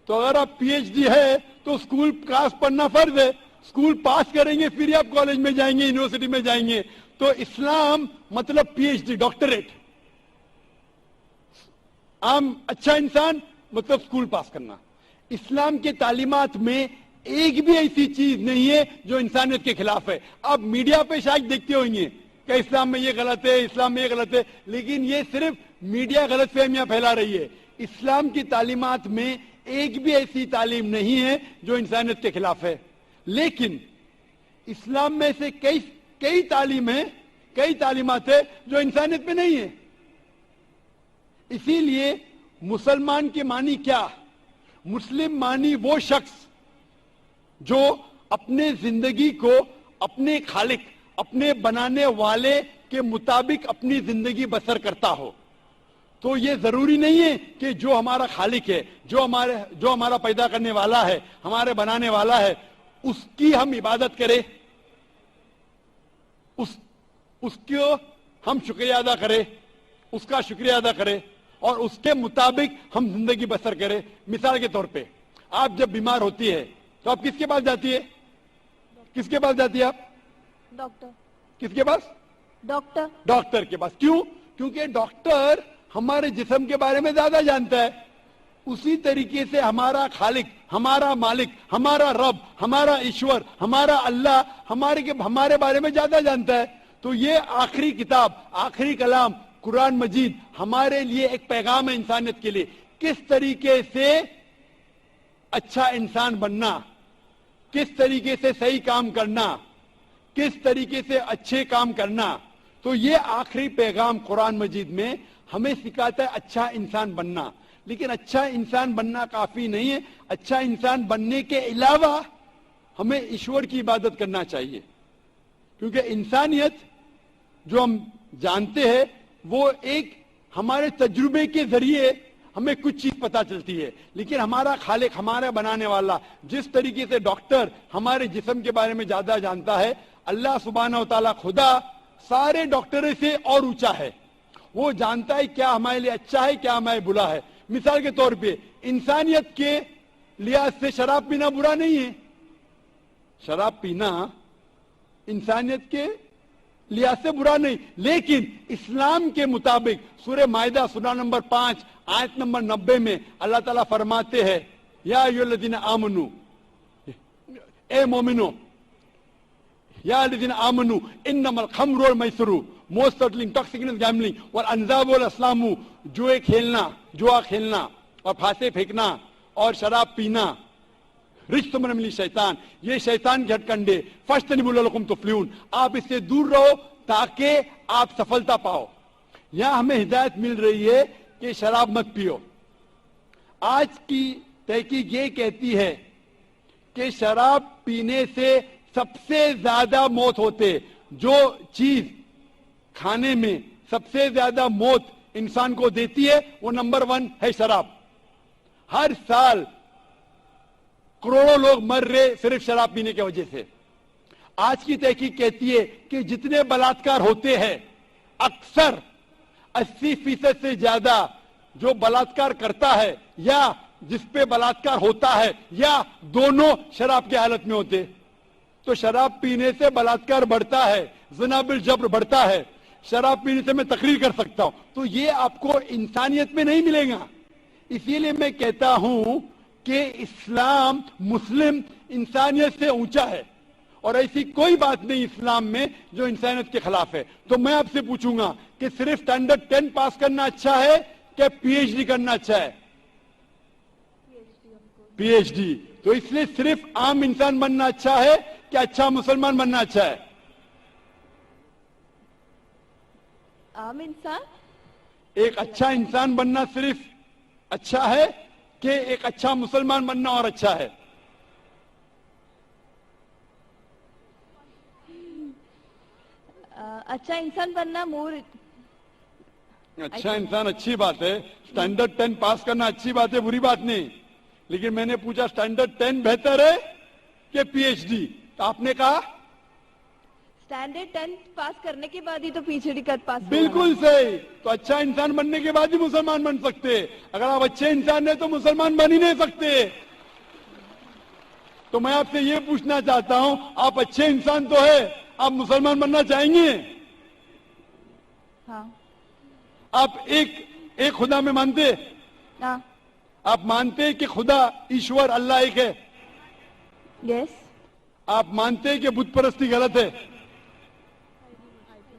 तो अगर आप PhD है तो स्कूल क्लास पढ़ना फर्ज है, स्कूल पास करेंगे फिर आप कॉलेज में जाएंगे, यूनिवर्सिटी में जाएंगे। तो इस्लाम मतलब PhD, डॉक्टरेट। आम अच्छा इंसान मतलब स्कूल पास करना। इस्लाम के तालीमात में एक भी ऐसी चीज नहीं है जो इंसानियत के खिलाफ है। आप मीडिया पे शायद देखते होंगे कि इस्लाम में ये गलत है, इस्लाम में ये गलत है, लेकिन ये सिर्फ मीडिया गलत फहमियां फैला रही है। इस्लाम की तालीमात में एक भी ऐसी तालीम नहीं है जो इंसानियत के खिलाफ है। लेकिन इस्लाम में से कई तालीम है, कई तालीमात है जो इंसानियत में नहीं है। इसीलिए मुसलमान के मानी क्या? मुस्लिम मानी वो शख्स जो अपने जिंदगी को अपने खालिक, अपने बनाने वाले के मुताबिक अपनी जिंदगी बसर करता हो। तो ये जरूरी नहीं है कि जो हमारा खालिक है, जो हमारा पैदा करने वाला है, हमारे बनाने वाला है, उसकी हम इबादत करें, उसको हम शुक्रिया अदा करें, उसका शुक्रिया अदा करें और उसके मुताबिक हम जिंदगी बसर करें। मिसाल के तौर पे आप जब बीमार होती है तो आप किसके पास जाती है? किसके पास जाती है आप? डॉक्टर। किसके पास? डॉक्टर। डॉक्टर के पास। क्यों? क्योंकि डॉक्टर हमारे जिस्म के बारे में ज्यादा जानता है, اسی طریقے سے ہمارا خالق، ہمارا مالک، ہمارا رب، ہمارا ایشور، ہمارا اللہ ہمارے بارے میں زیادہ جانتا ہے. تو یہ آخری کتاب، آخری کلام قرآن مجید ہمارے لیے ایک پیغام ہے انسانیت کے لیے. کس طریقے سے اچھا انسان بننا، کس طریقے سے صحیح کام کرنا، کس طریقے سے اچھے کام کرنا. تو یہ آخری پیغام قرآن مجید میں ہمیں سکھاتا ہے اچھا انسان بننا. لیکن اچھا انسان بننا کافی نہیں ہے. اچھا انسان بننے کے علاوہ ہمیں ایشور کی عبادت کرنا چاہیے، کیونکہ انسانیت جو ہم جانتے ہیں وہ ایک ہمارے تجربے کے ذریعے ہمیں کچھ چیز پتا چلتی ہے. لیکن ہمارا خالق، ہمارا بنانے والا، جس طریقے سے ڈاکٹر ہمارے جسم کے بارے میں زیادہ جانتا ہے، اللہ سبحانہ و تعالیٰ خدا سارے ڈاکٹروں سے اور اونچا ہے. وہ جانتا ہے کیا ہمارے لیے اچھا ہے، کیا ہمارے بلا ہے. مثال کے طور پہ انسانیت کے لحاظ سے شراب پینا برا نہیں ہے. شراب پینا انسانیت کے لحاظ سے برا نہیں، لیکن اسلام کے مطابق سورہ مائدہ سورہ نمبر 5 آیت نمبر 90 میں اللہ تعالیٰ فرماتے ہیں یا ایھا الذین آمنو، اے مومنو، یا الذین آمنو انما الخمر والمیسر موسٹ انٹاکسیکینٹ گیملنگ والانزاب والاسلام، جوئے کھیلنا، جوا کھیلنا اور پھانسے پھینکنا اور شراب پینا رجس من عمل شیطان، یہ شیطان کے ہتھ کنڈے، فاجتنبوا لعلکم تفلحون، آپ اس سے دور رہو تاکہ آپ سفلتا پاؤ. یہاں ہمیں ہدایت مل رہی ہے کہ شراب مت پیو. آج کی تحقیق یہ کہتی ہے کہ شراب پینے سے سب سے زیادہ موت ہوتے، جو چیز کھانے میں سب سے زیادہ موت انسان کو دیتی ہے وہ نمبر 1 ہے شراب. ہر سال کروڑوں لوگ مر رہے صرف شراب پینے کی وجہ سے. آج کی تحقیق کہتی ہے کہ جتنے بلاತ್ಕಾರ ہوتے ہیں اکثر 80% سے زیادہ جو بلاತ್ಕಾರ کرتا ہے یا جس پہ بلاತ್ಕಾರ ہوتا ہے یا دونوں شراب کی حالت میں ہوتے. تو شراب پینے سے بلاತ್ಕಾರ بڑھتا ہے، زنا بالجبر بڑھتا ہے. شراب پینے سے میں تقریر کر سکتا ہوں. تو یہ آپ کو انسانیت میں نہیں ملے گا. اسی لیے میں کہتا ہوں کہ اسلام مسلم انسانیت سے اونچا ہے، اور ایسی کوئی بات نہیں اسلام میں جو انسانیت کے خلاف ہے. تو میں آپ سے پوچھوں گا کہ صرف اسٹینڈرڈ 10 پاس کرنا اچھا ہے کہ پی ایچ ڈی کرنا اچھا ہے؟ P H D. تو اس لیے صرف عام انسان بننا اچھا ہے کہ اچھا مسلمان بننا اچھا ہے؟ عام انسان. ایک اچھا انسان بننا صرف اچھا ہے کہ ایک اچھا مسلمان بننا اور اچھا ہے؟ اچھا انسان بننا مور. اچھا انسان اچھی بات ہے، اسٹینڈرڈ 10 پاس کرنا اچھی بات ہے، بری بات نہیں. لیکن میں نے پوچھا اسٹینڈرڈ 10 بہتر ہے کہ پی ایچ ڈی؟ تو آپ نے کہا اسٹینڈرڈ 10 پاس کرنے کے بعد ہی تو پی ایچ ڈی کا پاس. بالکل صحیح. تو اچھا انسان بننے کے بعد ہی مسلمان بن سکتے. اگر آپ اچھے انسان ہیں تو مسلمان بن ہی نہیں سکتے. تو میں آپ سے یہ پوچھنا چاہتا ہوں، آپ اچھے انسان تو ہے، آپ مسلمان بننا چاہیں گے؟ ہاں. آپ ایک خدا میں مانتے؟ ہاں. آپ مانتے ہیں کہ خدا ایشور اللہ ایک ہے؟ یس. آپ مانتے ہیں کہ بت پرستی غلط ہے؟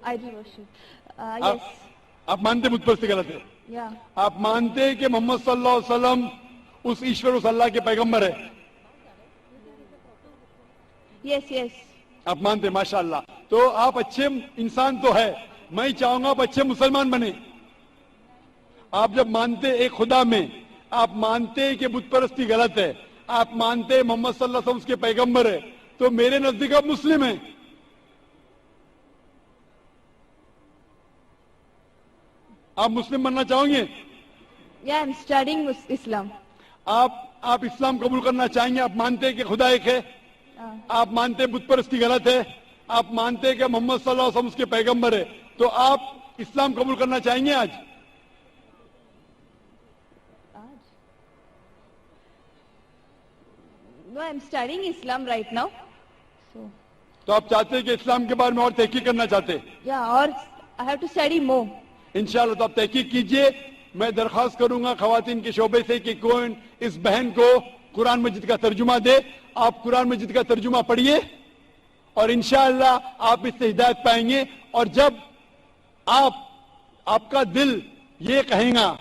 Idol worship. یس. آپ مانتے بت پرستی غلط ہے؟ یا. آپ مانتے ہیں کہ محمد صلی اللہ علیہ وسلم اس ایشور، اس اللہ کے پیغمبر ہے؟ یس یس. آپ مانتے ہیں، ماشاء اللہ. تو آپ اچھے انسان تو ہے. میں چاہوں گا آپ اچھے مسلمان بنے. آپ جب مانتے ایک خدا میں، آپ مانتے کہ بت پرستی غلط ہے، آپ مانتے محمد صلی اللہ علیہ وسلم اس کے پیغمبر ہے، تو میرے نزدیک آپ مسلم ہیں. آپ مسلم بننا چاہیں گے؟ یا آئی ایم اسٹڈینگ اسلام. آپ اسلام قبول کرنا چاہیں گے؟ آپ مانتے ہیں کہ خدا ایک ہے، آپ مانتے ہیں بت پرستی غلط ہے، آپ مانتے ہیں کہ محمد صلی اللہ علیہ وسلم اس کے پیغمبر ہے، تو آپ اسلام قبول کرنا چاہیں گے آج؟ No, I'm studying Islam right now. تو آپ چاہتے ہیں کہ اسلام کے بارے میں اور تحقیق کرنا چاہتے ہیں؟ Yeah, or I have to study more. انشاءاللہ. تو آپ تحقیق کیجئے میں درخواست کروں گا خواتین کے شعبے سے کہ کون اس بہن کو قرآن مجید کا ترجمہ دے. آپ قرآن مجید کا ترجمہ پڑھیے اور انشاءاللہ آپ اس سے ہدایت پائیں گے. اور جب آپ کا دل یہ کہیں گا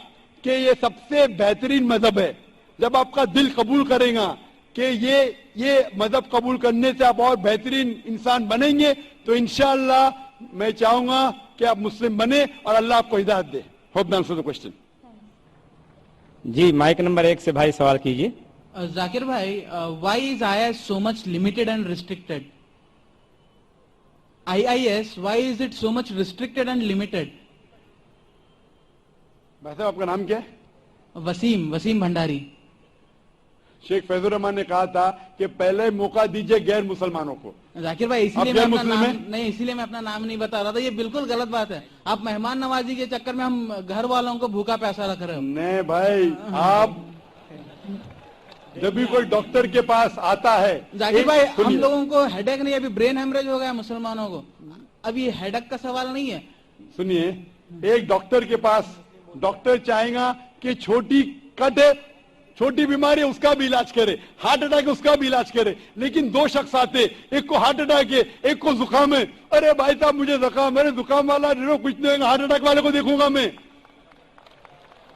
کہ یہ سب سے بہترین مذہب ہے, جب آپ کا دل قبول کرے گا کہ یہ مذہب قبول کرنے سے آپ اور بہترین انسان بنیں گے, تو انشاءاللہ میں چاہوں گا کہ آپ مسلم بنیں اور اللہ آپ کو ہدایت دے. Hope answer the question. جی مائک نمبر 1 سے بھائی سوال کیجیے. ذاکر بھائی, why is I S so much limited and restricted? IIS, why is it so much restricted and limited? بھائی صاحب آپ کا نام کیا ہے؟ وسیم بھنڈاری. شیخ فیض الرحمان نے کہا تھا کہ پہلے موقع دیجئے غیر مسلمانوں کو. ذاکر بھائی اسی لیے میں اپنا نام نہیں بتا رہا تھا, یہ بالکل غلط بات ہے. آپ مہمان نوازی کے چکر میں ہم گھر والوں کو بھوکا پیسہ رکھ رہے ہو. نہیں بھائی, آپ جب بھی کوئی ڈاکٹر کے پاس آتا ہے, ذاکر بھائی ہم لوگوں کو ہیڈ ایک نہیں, ابھی برین ہیمریج ہو گیا مسلمانوں کو, اب یہ ہیڈ ایک کا سوال نہیں ہے. سنیے, ایک ڈاکٹر کے پاس ڈاکٹر چاہے گا کہ چھوٹی کٹ ہے, چھوٹی بیماری ہے اس کا بھی علاج کرے, ہارٹ اٹیک ہے اس کا بھی علاج کرے. لیکن دو شخص آتے, ایک کو ہارٹ اٹیک ہے ایک کو زکام ہے. ارے بھائی صاحب مجھے زکام, میرے زکام والا کچھ نہیں, ہارٹ اٹیک والے کو دیکھوں گا میں,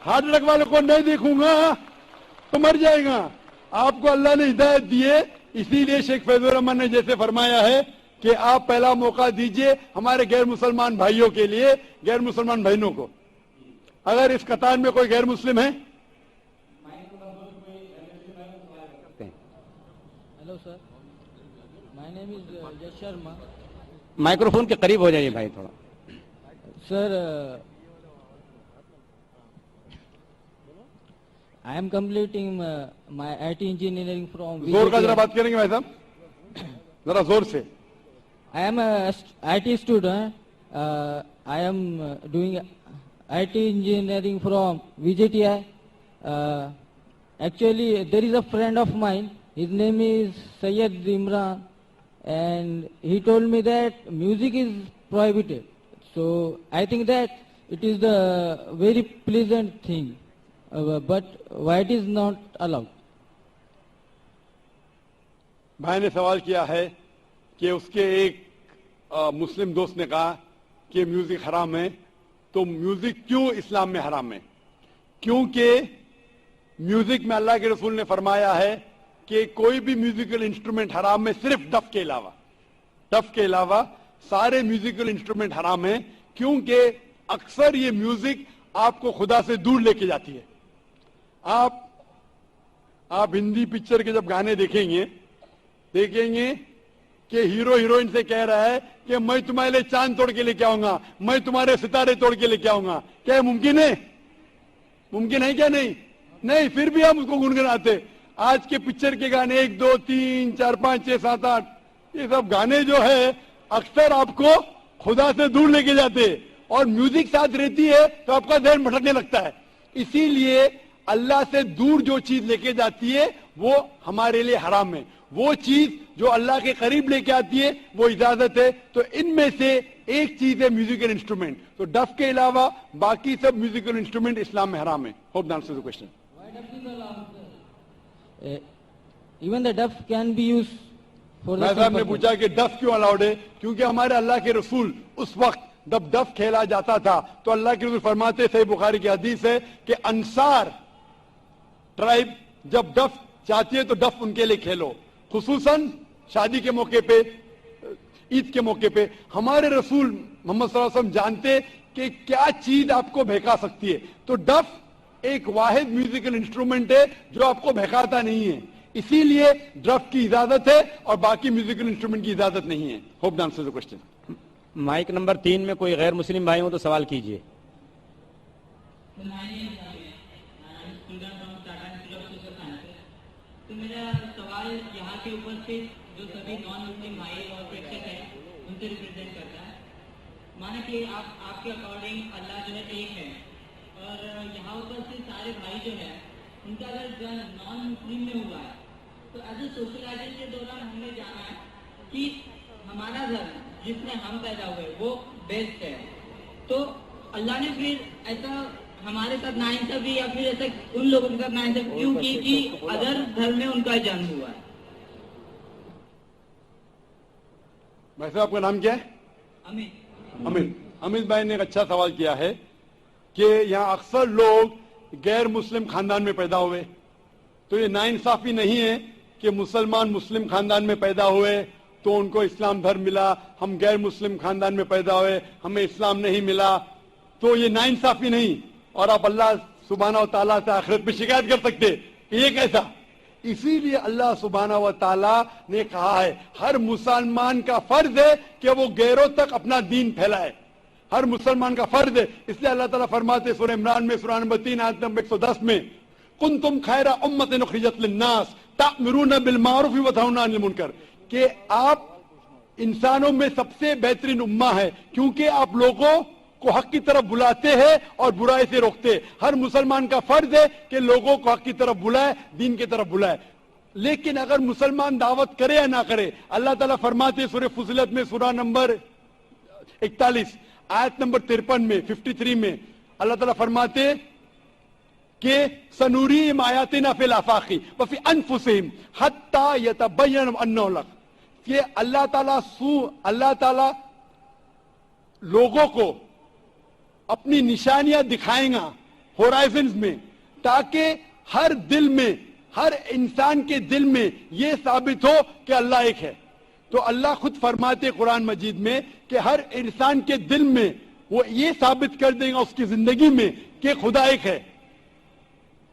ہارٹ اٹیک والے کو نہیں دیکھوں گا تو مر جائے گا. آپ کو اللہ نے ہدایت دی ہے, اسی لیے شیخ فیض الرحمان نے جیسے فرمایا ہے کہ آپ پہلا موقع دیجئے ہمارے غیر مسلمان بھائیوں کے لیے, غیر مسلمان بہنوں کو. اگر اس قطار میں کوئی غیر مسلم ہے. ہیلو سر, مائی نیم از جس شرما. مائکروفون کے قریب ہو جائیے بھائی تھوڑا. سر, I am completing my IT engineering from زور کا ذرا بات کریں گے بھائی صاحب, ذرا زور سے. I am a IT student. I am doing IT engineering from VJTI. Actually, there is a friend of mine. His name is Sayyid Imran, and he told me that music is prohibited. So I think that it is the very pleasant thing. But why it is not allowed? بھائی نے سوال کیا ہے کہ اس کے ایک مسلم دوست نے کہا کہ میوزک حرام ہے, تو میوزک کیوں اسلام میں حرام ہے؟ کیونکہ میوزک میں اللہ کے رسول نے فرمایا ہے کہ کوئی بھی میوزیکل انسٹرومنٹ حرام ہے صرف ڈف کے علاوہ سارے میوزیکل انسٹرومنٹ حرام ہیں, کیونکہ اکثر یہ میوزک آپ کو خدا سے دور لے کے جاتی ہے. آپ ہندی پکچر کے جب گانے دیکھیں گے کہ ہیرو ہیروئن سے کہہ رہا ہے کہ میں تمہارے لیے چاند توڑ کے لے کے آؤں گا, میں تمہارے ستارے توڑ کے لے کے آؤں گا. کیا ممکن ہے؟ ممکن ہے کیا؟ نہیں. پھر بھی ہم اس کو گنگناتے. آج کے پکچر کے گانے 1 2 3 4 5 6 7 8 یہ سب گانے جو ہے اکثر آپ کو خدا سے دور لے کے جاتے, اور میوزک ساتھ رہتی ہے تو آپ کا ذہن بھٹکنے لگتا ہے. اسی لیے اللہ سے دور جو چیز لے کے جاتی ہے وہ ہمارے لیے حرام ہے. وہ چیز جو اللہ کے قریب لے کے آتی ہے وہ اجازت ہے. تو ان میں سے ایک چیز ہے میوزیکل انسٹرومنٹ. تو ڈف کے علاوہ باقی سب میوزیکل انسٹرومنٹ اسلام میں حرام ہے. Hope the answer the question. Even the duff can be used for the میں صاحب نے پوچھا کہ ڈف کیوں الاؤڈ ہے؟ کیونکہ ہمارے اللہ کے رسول اس وقت جب ڈف کھیلا جاتا تھا تو اللہ کے رسول فرماتے, صحیح بخاری کی حدیث ہے کہ انصار ٹرائب جب ڈف چاہتی ہے تو ڈف ان کے لیے کھیلو, خصوصاً شادی کے موقع پہ, عید کے موقع پہ. ہمارے رسول محمد صلی اللہ علیہ وسلم جانتے کہ کیا چیز آپ کو بہکا سکتی ہے. تو ڈف ایک واحد میوزیکل انسٹرومنٹ ہے جو آپ کو بہکاتا نہیں ہے, اسی لیے ڈف کی اجازت ہے اور باقی میوزیکل انسٹرومنٹ کی اجازت نہیں ہے. Hope the answer the question. Mike number 3 میں کوئی غیر مسلم بھائی ہو تو سوال کیجیے. تو میرا سوال یہاں کے اوپر سے جو سبھی نان مسلم بھائی اور پریکشک ہیں ان سے ریپرزینٹ کرتا ہے. مانا کہ آپ کے اکارڈنگ اللہ جو ہے ایک ہے, اور یہاں اوپر سے سارے بھائی جو ہے ان کا اگر جنم نان مسلم میں ہوا ہے تو ایز اے سوشلائزیشن کے دوران ہم نے جانا ہے کہ ہمارا دھرم جس میں ہم پیدا ہوئے وہ بیسٹ ہے. تو اللہ نے پھر ایسا ہمارے ساتھ ناانصافی یا پھر ایسے ان لوگوں کے ساتھ ناانصافی کیوں کی کہ ادر دھرم میں ان کا جنم ہوا ہے؟ بھائی صاحب آپ کا نام کیا ہے؟ امت بھائی نے ایک اچھا سوال کیا ہے کہ یہاں اکثر لوگ غیر مسلم خاندان میں پیدا ہوئے، تو یہ ناانصافی نہیں ہے کہ مسلمان مسلم خاندان میں پیدا ہوئے تو ان کو اسلام دھرم ملا، ہم غیر مسلم خاندان میں پیدا ہوئے ہمیں اسلام نہیں ملا، تو یہ ناانصافی نہیں، اور آپ اللہ سبحانہ و تعالیٰ سے آخرت میں شکایت کر سکتے کہ یہ کیسا. اسی لیے اللہ سبحانہ و تعالیٰ نے کہا ہے ہر مسلمان کا فرض ہے کہ وہ غیروں تک اپنا دین پھیلائے، ہر مسلمان کا فرض ہے. اس لیے اللہ تعالیٰ فرماتے سورہ عمران میں سورہ نمبر 3 آیت نمبر 110 میں کنتم خیر امۃ اخرجت للناس تأمرون بالمعروف وتنہون عن المنکر، کہ آپ انسانوں میں سب سے بہترین امہ ہے کیونکہ آپ لوگوں کو حق کی طرف بلاتے ہیں اور برائی سے روکتے. ہر مسلمان کا فرض ہے کہ لوگوں کو حق کی طرف بلائے، دین کی طرف بلائے. لیکن اگر مسلمان دعوت کرے یا نہ کرے، اللہ تعالیٰ فرماتے سورہ فصلت میں سورہ نمبر 41 آیت نمبر 53 میں 53 میں اللہ تعالیٰ فرماتے کہ سنوریم آیاتنا فی الآفاق وفی انفسہم حتی یتبین انہ الحق، کہ اللہ تعالیٰ لوگوں کو اپنی نشانیاں دکھائیں گا ہورائزنز میں، تاکہ ہر دل میں، ہر انسان کے دل میں یہ ثابت ہو کہ اللہ ایک ہے. تو اللہ خود فرماتے قرآن مجید میں کہ ہر انسان کے دل میں وہ یہ ثابت کر دیں گا اس کی زندگی میں کہ خدا ایک ہے.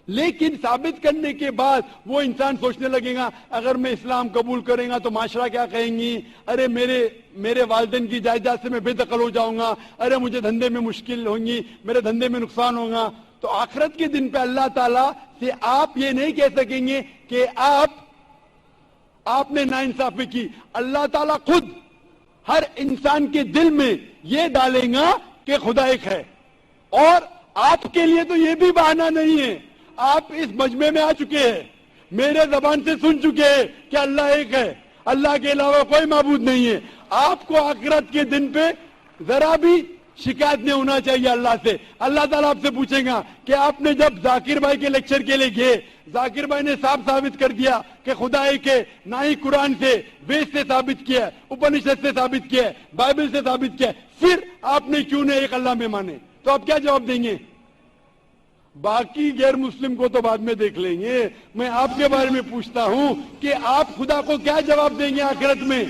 لیکن ثابت کرنے کے بعد وہ انسان سوچنے لگے گا اگر میں اسلام قبول کریں گا تو معاشرہ کیا کہیں گی، ارے میرے والدین کی جائیداد سے میں بے دخل ہو جاؤں گا، ارے مجھے دھندے میں مشکل ہوں گی، میرے دھندے میں نقصان ہوگا. تو آخرت کے دن پہ اللہ تعالیٰ سے آپ یہ نہیں کہہ سکیں گے کہ آپ نے ناانصافی کی. اللہ تعالیٰ خود ہر انسان کے دل میں یہ ڈالیں گا کہ خدا ایک ہے. اور آپ کے لیے تو یہ بھی بہانہ نہیں ہے، آپ اس مجمع میں آ چکے ہیں، میرے زبان سے سن چکے ہیں کہ اللہ ایک ہے، اللہ کے علاوہ کوئی معبود نہیں ہے. آپ کو آخرت کے دن پہ ذرا بھی شکایت نہیں ہونا چاہیے اللہ سے. اللہ تعالیٰ آپ سے پوچھیں گا کہ آپ نے جب ذاکر بھائی کے لیکچر کے لیے گئے، ذاکر بھائی نے صاف ثابت کر دیا کہ خدا ایک ہے، نہ ہی قرآن سے، وید سے ثابت کیا ہے، اپنشد سے ثابت کیا ہے، بائبل سے ثابت کیا ہے، پھر آپ نے کیوں نہیں ایک اللہ میں مانے؟ تو آپ کیا جواب دیں گے؟ باقی غیر مسلم کو تو بعد میں دیکھ لیں گے، میں آپ کے بارے میں پوچھتا ہوں کہ آپ خدا کو کیا جواب دیں گے آخرت میں؟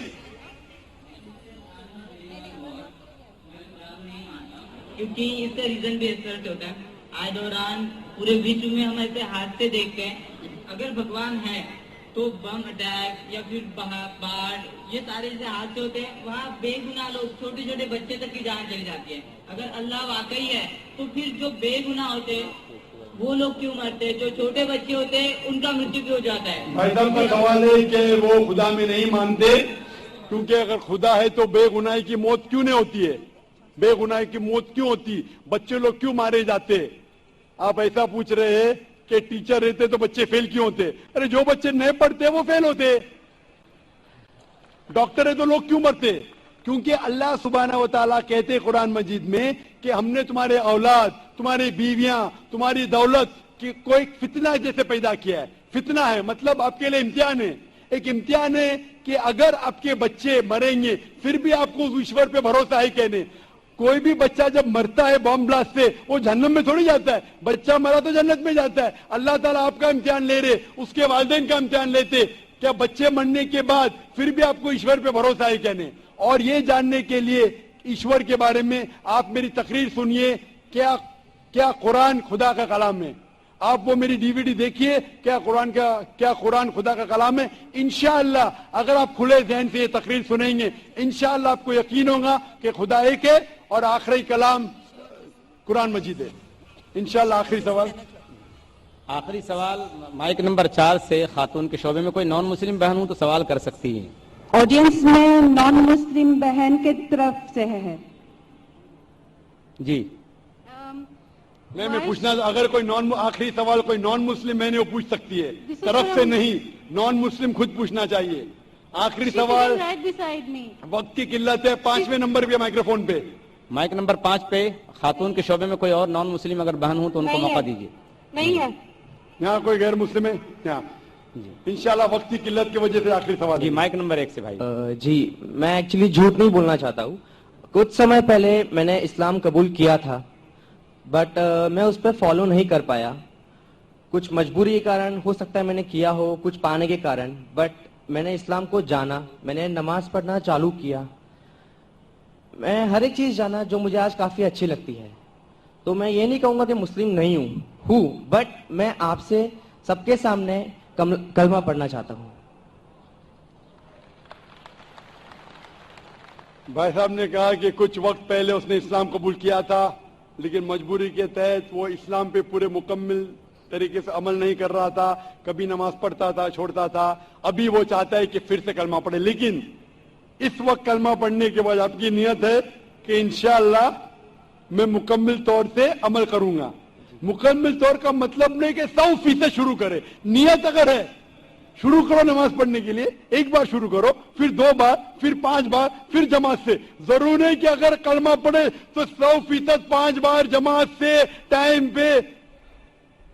کیونکہ اس کا ریزن بھی ایکسپرٹ ہوتا ہے. آج دوران پورے وشو میں ہم ایسے حادثے دیکھتے ہیں، اگر بھگوان ہے تو بم اٹیک یا پھر باڑھ، یہ سارے ایسے حادثے ہوتے ہیں، وہاں بے گناہ لوگ، چھوٹے چھوٹے بچے تک کی جان چلی جاتی ہے. اگر اللہ واقعی ہے تو پھر جو بے گناہ ہوتے ہیں وہ لوگ کیوں مرتے ہیں؟ جو چھوٹے بچے ہوتے ہیں ان کا مرتیو کیوں ہو جاتا ہے؟ بھائی صاحب کا سوال ہے کہ وہ خدا میں نہیں مانتے کیونکہ اگر خدا ہے تو بے گناہی کی موت کیوں نہیں ہوتی ہے؟ بے گناہی کی موت کیوں ہوتی؟ بچے لوگ کیوں مارے جاتے؟ آپ ایسا پوچھ رہے ہیں کہ ٹیچر رہتے تو بچے فیل کیوں ہوتے؟ ارے جو بچے نہیں پڑھتے وہ فیل ہوتے. ڈاکٹر ہے تو لوگ کیوں مرتے؟ کیونکہ اللہ سبحانہ و تعالیٰ کہتے قرآن مجید میں کہ ہم نے تمہارے اولاد، تمہاری بیویاں، تمہاری دولت کی کوئی فتنہ جیسے پیدا کیا ہے. فتنہ ہے مطلب آپ کے لیے امتحان ہے. ایک امتحان ہے کہ اگر آپ کے بچے مریں گے پھر بھی آپ کو ایشور پہ بھروسہ ہے کہنے. کوئی بھی بچہ جب مرتا ہے بم بلاسٹ سے وہ جہنم میں تھوڑی جاتا ہے، بچہ مرا تو جنت میں جاتا ہے. اللہ تعالیٰ آپ کا امتحان لے رہے، اس کے والدین کا امتحان لیتے. کیا بچے مرنے کے بعد پھر بھی آپ کو ایشور پہ بھروسہ ہے کہنے؟ اور یہ جاننے کے لیے ایشور کے بارے میں آپ میری تقریر سنیے، کیا قرآن خدا کا کلام ہے. آپ وہ میری ڈی وی ڈی دیکھیے، کیا قرآن خدا کا کلام ہے. انشاءاللہ اگر آپ کھلے ذہن سے یہ تقریر سنیں گے انشاءاللہ آپ کو یقین ہوگا کہ خدا ایک ہے اور آخری کلام قرآن مجید ہے. انشاءاللہ آخری سوال مائک نمبر 4 سے خاتون کے شعبے میں کوئی نان مسلم بہن ہوں تو سوال کر سکتی ہیں. آڈینس میں نان مسلم بہن کے طرف سے ہے. جی میں پوچھنا اگر کوئی آخری سوال کوئی نان مسلم ہے وہ پوچھ سکتی ہے، طرف سے نہیں، نان مسلم خود پوچھنا چاہیے. آخری سوال. وقت کی قلت ہے، 5ویں نمبر پہ مائکروفون پہ माइक नंबर 5 पे खातून के शोबे में कोई और नॉन मुस्लिम अगर बहन हो तो उनको मौका दीजिए। नहीं है। यहाँ कोई गैर मुस्लिम है? यहाँ इंशाल्लाह वक्त की किल्लत की वजह से आखिरी सवाल जी, माइक नंबर 1 से भाई। जी, मैं एक्चुअली झूठ नहीं बोलना चाहता हूँ। कुछ समय पहले मैंने इस्लाम कबूल किया था, बट मैं उस पर फॉलो नहीं कर पाया। कुछ मजबूरी के कारण हो सकता है मैंने किया हो, कुछ पाने के कारण, बट मैंने इस्लाम को जाना, मैंने नमाज पढ़ना चालू किया, मैं हर एक चीज जाना जो मुझे आज काफी अच्छी लगती है। तो मैं ये नहीं कहूंगा कि मुस्लिम नहीं हूँ, बट मैं आपसे सबके सामने कलमा पढ़ना चाहता हूँ। भाई साहब ने कहा कि कुछ वक्त पहले उसने इस्लाम कबूल किया था, लेकिन मजबूरी के तहत वो इस्लाम पे पूरे मुकम्मल तरीके से अमल नहीं कर रहा था, कभी नमाज पढ़ता था, छोड़ता था। अभी वो चाहता है कि फिर से कलमा पढ़े, लेकिन इस वक्त कलमा पढ़ने के बाद आपकी नियत है कि इंशाअल्लाह मैं मुकम्मल तौर से अमल करूंगा। मुकम्मल तौर का मतलब नहीं कि 100% शुरू करे, नियत अगर है शुरू करो नमाज पढ़ने के लिए, एक बार शुरू करो, फिर 2 बार, फिर 5 बार, फिर जमात से। जरूर है कि अगर कलमा पढ़े तो 100% 5 बार जमात से टाइम पे।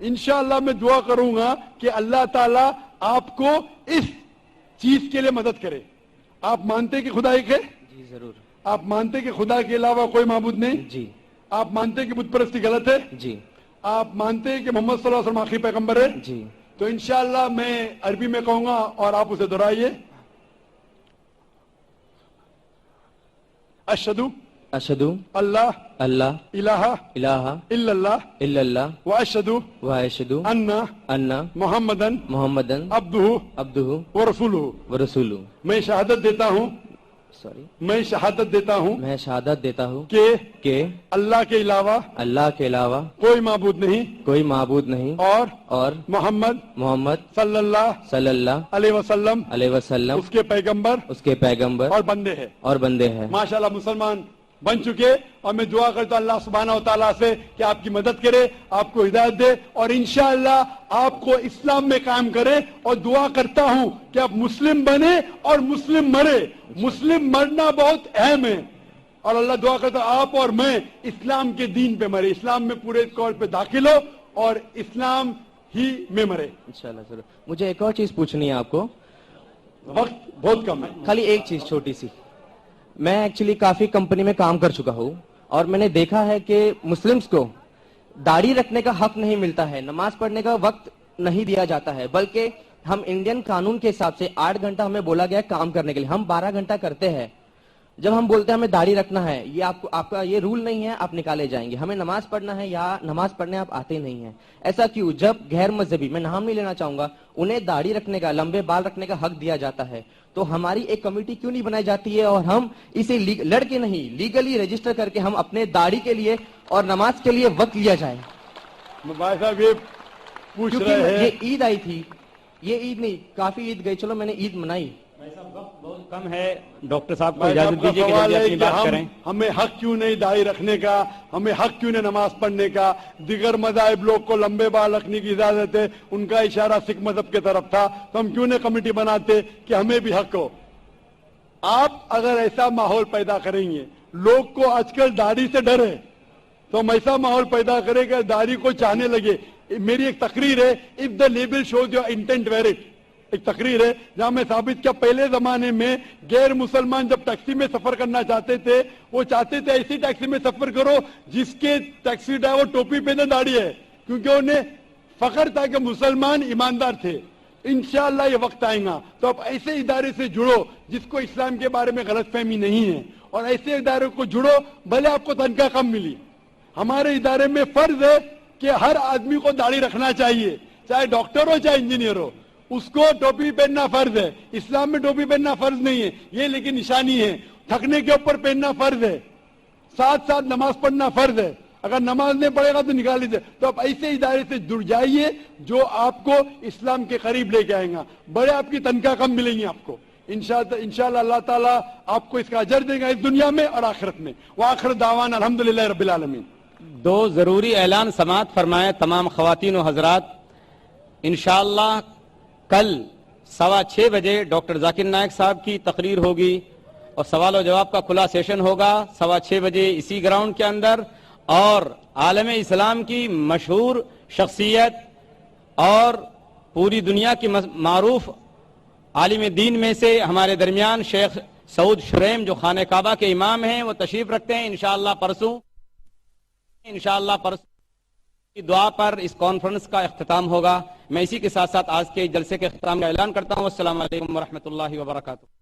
इंशाअल्लाह मैं दुआ करूंगा कि अल्लाह ताला आपको इस चीज के लिए मदद करे। आप मानते कि खुदा एक है? जी जरूर। आप मानते कि खुदा के अलावा कोई माबूद नहीं? जी। आप मानते कि बुत परस्ती गलत है? जी। आप मानते हैं कि मोहम्मद सल्लल्लाहु अलैहि वसल्लम आखिरी पैगंबर है? जी। तो इंशाअल्लाह मैं अरबी में कहूंगा और आप उसे दोहराइए। अशहदु अशहदु अल्लाह अल्लाह इलाहा इलाहा इल्लल्लाह इल्लल्लाह व अशहदु अन्ना मुहम्मदन अब्दुहु व रसूलुहु व रसूलुहु। मैं शहादत देता हूँ, मैं शहादत देता हूँ, मैं शहादत देता हूँ कि अल्लाह के अलावा कोई माबूद नहीं और मोहम्मद सल्लल्लाहु अलैहि वसल्लम उसके पैगंबर और बंदे हैं। माशाल्लाह मुसलमान बन चुके, और मैं दुआ करता हूं अल्लाह सुब्हानहू व तआला से कि आपकी मदद करे, आपको हिदायत दे और इंशाअल्लाह आपको इस्लाम में कायम करे। और दुआ करता हूं कि आप मुस्लिम बने और मुस्लिम मरे। मुस्लिम मरना बहुत अहम है, और अल्लाह दुआ करता आप और मैं इस्लाम के दीन पे मरे, इस्लाम में पूरे तौर पे दाखिल हो और इस्लाम ही में मरे इंशाअल्लाह। जरूर। मुझे एक और चीज पूछनी है आपको, वक्त बहुत कम है। खाली एक चीज छोटी सी। मैं एक्चुअली काफी कंपनी में काम कर चुका हूँ और मैंने देखा है कि मुस्लिम्स को दाढ़ी रखने का हक नहीं मिलता है, नमाज पढ़ने का वक्त नहीं दिया जाता है, बल्कि हम इंडियन कानून के हिसाब से 8 घंटा हमें बोला गया काम करने के लिए, हम 12 घंटा करते हैं। जब हम बोलते हैं हमें दाढ़ी रखना है, ये आपका ये रूल नहीं है, आप निकाले जाएंगे। हमें नमाज पढ़ना है, या नमाज पढ़ने आप आते नहीं हैं। ऐसा क्यों? जब गैर मजहबी, मैं नाम नहीं लेना चाहूंगा, उन्हें दाढ़ी रखने का, लंबे बाल रखने का हक दिया जाता है, तो हमारी एक कमेटी क्यों नहीं बनाई जाती है और हम इसे लड़के नहीं, लीगली रजिस्टर करके हम अपने दाढ़ी के लिए और नमाज के लिए वक्त लिया जाए। भाई साहब ये पूछ रहे हैं, ये ईद आई थी, ये ईद नहीं, काफी ईद गई, चलो मैंने ईद मनाई। बहुत कम है, डॉक्टर साहब को इजाजत दीजिए कि जल्दी अपनी बात करें। हमें हक क्यों नहीं दाढ़ी रखने का, हमें हक क्यों नहीं नमाज पढ़ने का? दिगर मज़ाहिब लोग को लंबे बाल रखने की इजाजत है, उनका इशारा सिख मजहब की तरफ था, तो हम क्यों नहीं कमेटी बनाते कि हमें भी हक हो? आप अगर ऐसा माहौल पैदा करेंगे, लोग को आजकल दाढ़ी से डर है, तो हम ऐसा माहौल पैदा करेंगे दाढ़ी को चाहने लगे। मेरी एक तकरीर है, if the label shows your intent where it, एक तकरीर है जहां मैं साबित किया पहले जमाने में गैर मुसलमान जब टैक्सी में सफर करना चाहते थे, वो चाहते थे ऐसी टैक्सी में सफर करो जिसके टैक्सी ड्राइवर टोपी पहने दाढ़ी है, क्योंकि उन्हें फख्र था कि मुसलमान ईमानदार थे। इंशाअल्लाह ये वक्त आएगा तो आप ऐसे इदारे से जुड़ो जिसको इस्लाम के बारे में गलतफहमी नहीं है, और ऐसे इदारे को जुड़ो, भले आपको तनख्वाह कम मिली। हमारे इदारे में फर्ज है कि हर आदमी को दाढ़ी रखना चाहिए, चाहे डॉक्टर हो चाहे इंजीनियर हो, उसको टोपी पहनना फर्ज है। इस्लाम में टोपी पहनना फर्ज नहीं है, ये लेकिन निशानी है। थकने के ऊपर पहनना फर्ज है, साथ साथ नमाज पढ़ना फर्ज है। अगर नमाज नहीं पढ़ेगा तो निकाल लीजिए। तो आप ऐसे इदारे से जुड़ जाइए जो आपको इस्लाम के करीब लेके आएगा, बड़े आपकी तनख्वाह कम मिलेंगी आपको। इंशाअल्लाह अल्लाह ताला आपको इसका अजर देगा इस दुनिया में और आखिरत में। व आखिर दावान अल्हम्दुलिल्लाह रब्बिल आलमीन। 2 जरूरी ऐलान समाअत फरमाए तमाम खवातीन व हजरात। इंशाअल्लाह कल 6:15 बजे डॉक्टर जाकिर नायक साहब की तकरीर होगी, اور سوال و جواب کا کھلا سیشن ہوگا 6:15 بجے اسی گراؤنڈ کے اندر. اور عالم اسلام کی مشہور شخصیت اور پوری دنیا کی معروف عالم دین میں سے ہمارے درمیان شیخ سعود شریم جو خانہ کعبہ کے امام ہیں وہ تشریف رکھتے ہیں. انشاءاللہ پرسوں کی دعا پر اس کانفرنس کا اختتام ہوگا. میں اسی کے ساتھ ساتھ آج کے جلسے کے اختتام کا اعلان کرتا ہوں. السلام علیکم ورحمۃ اللہ وبرکاتہ.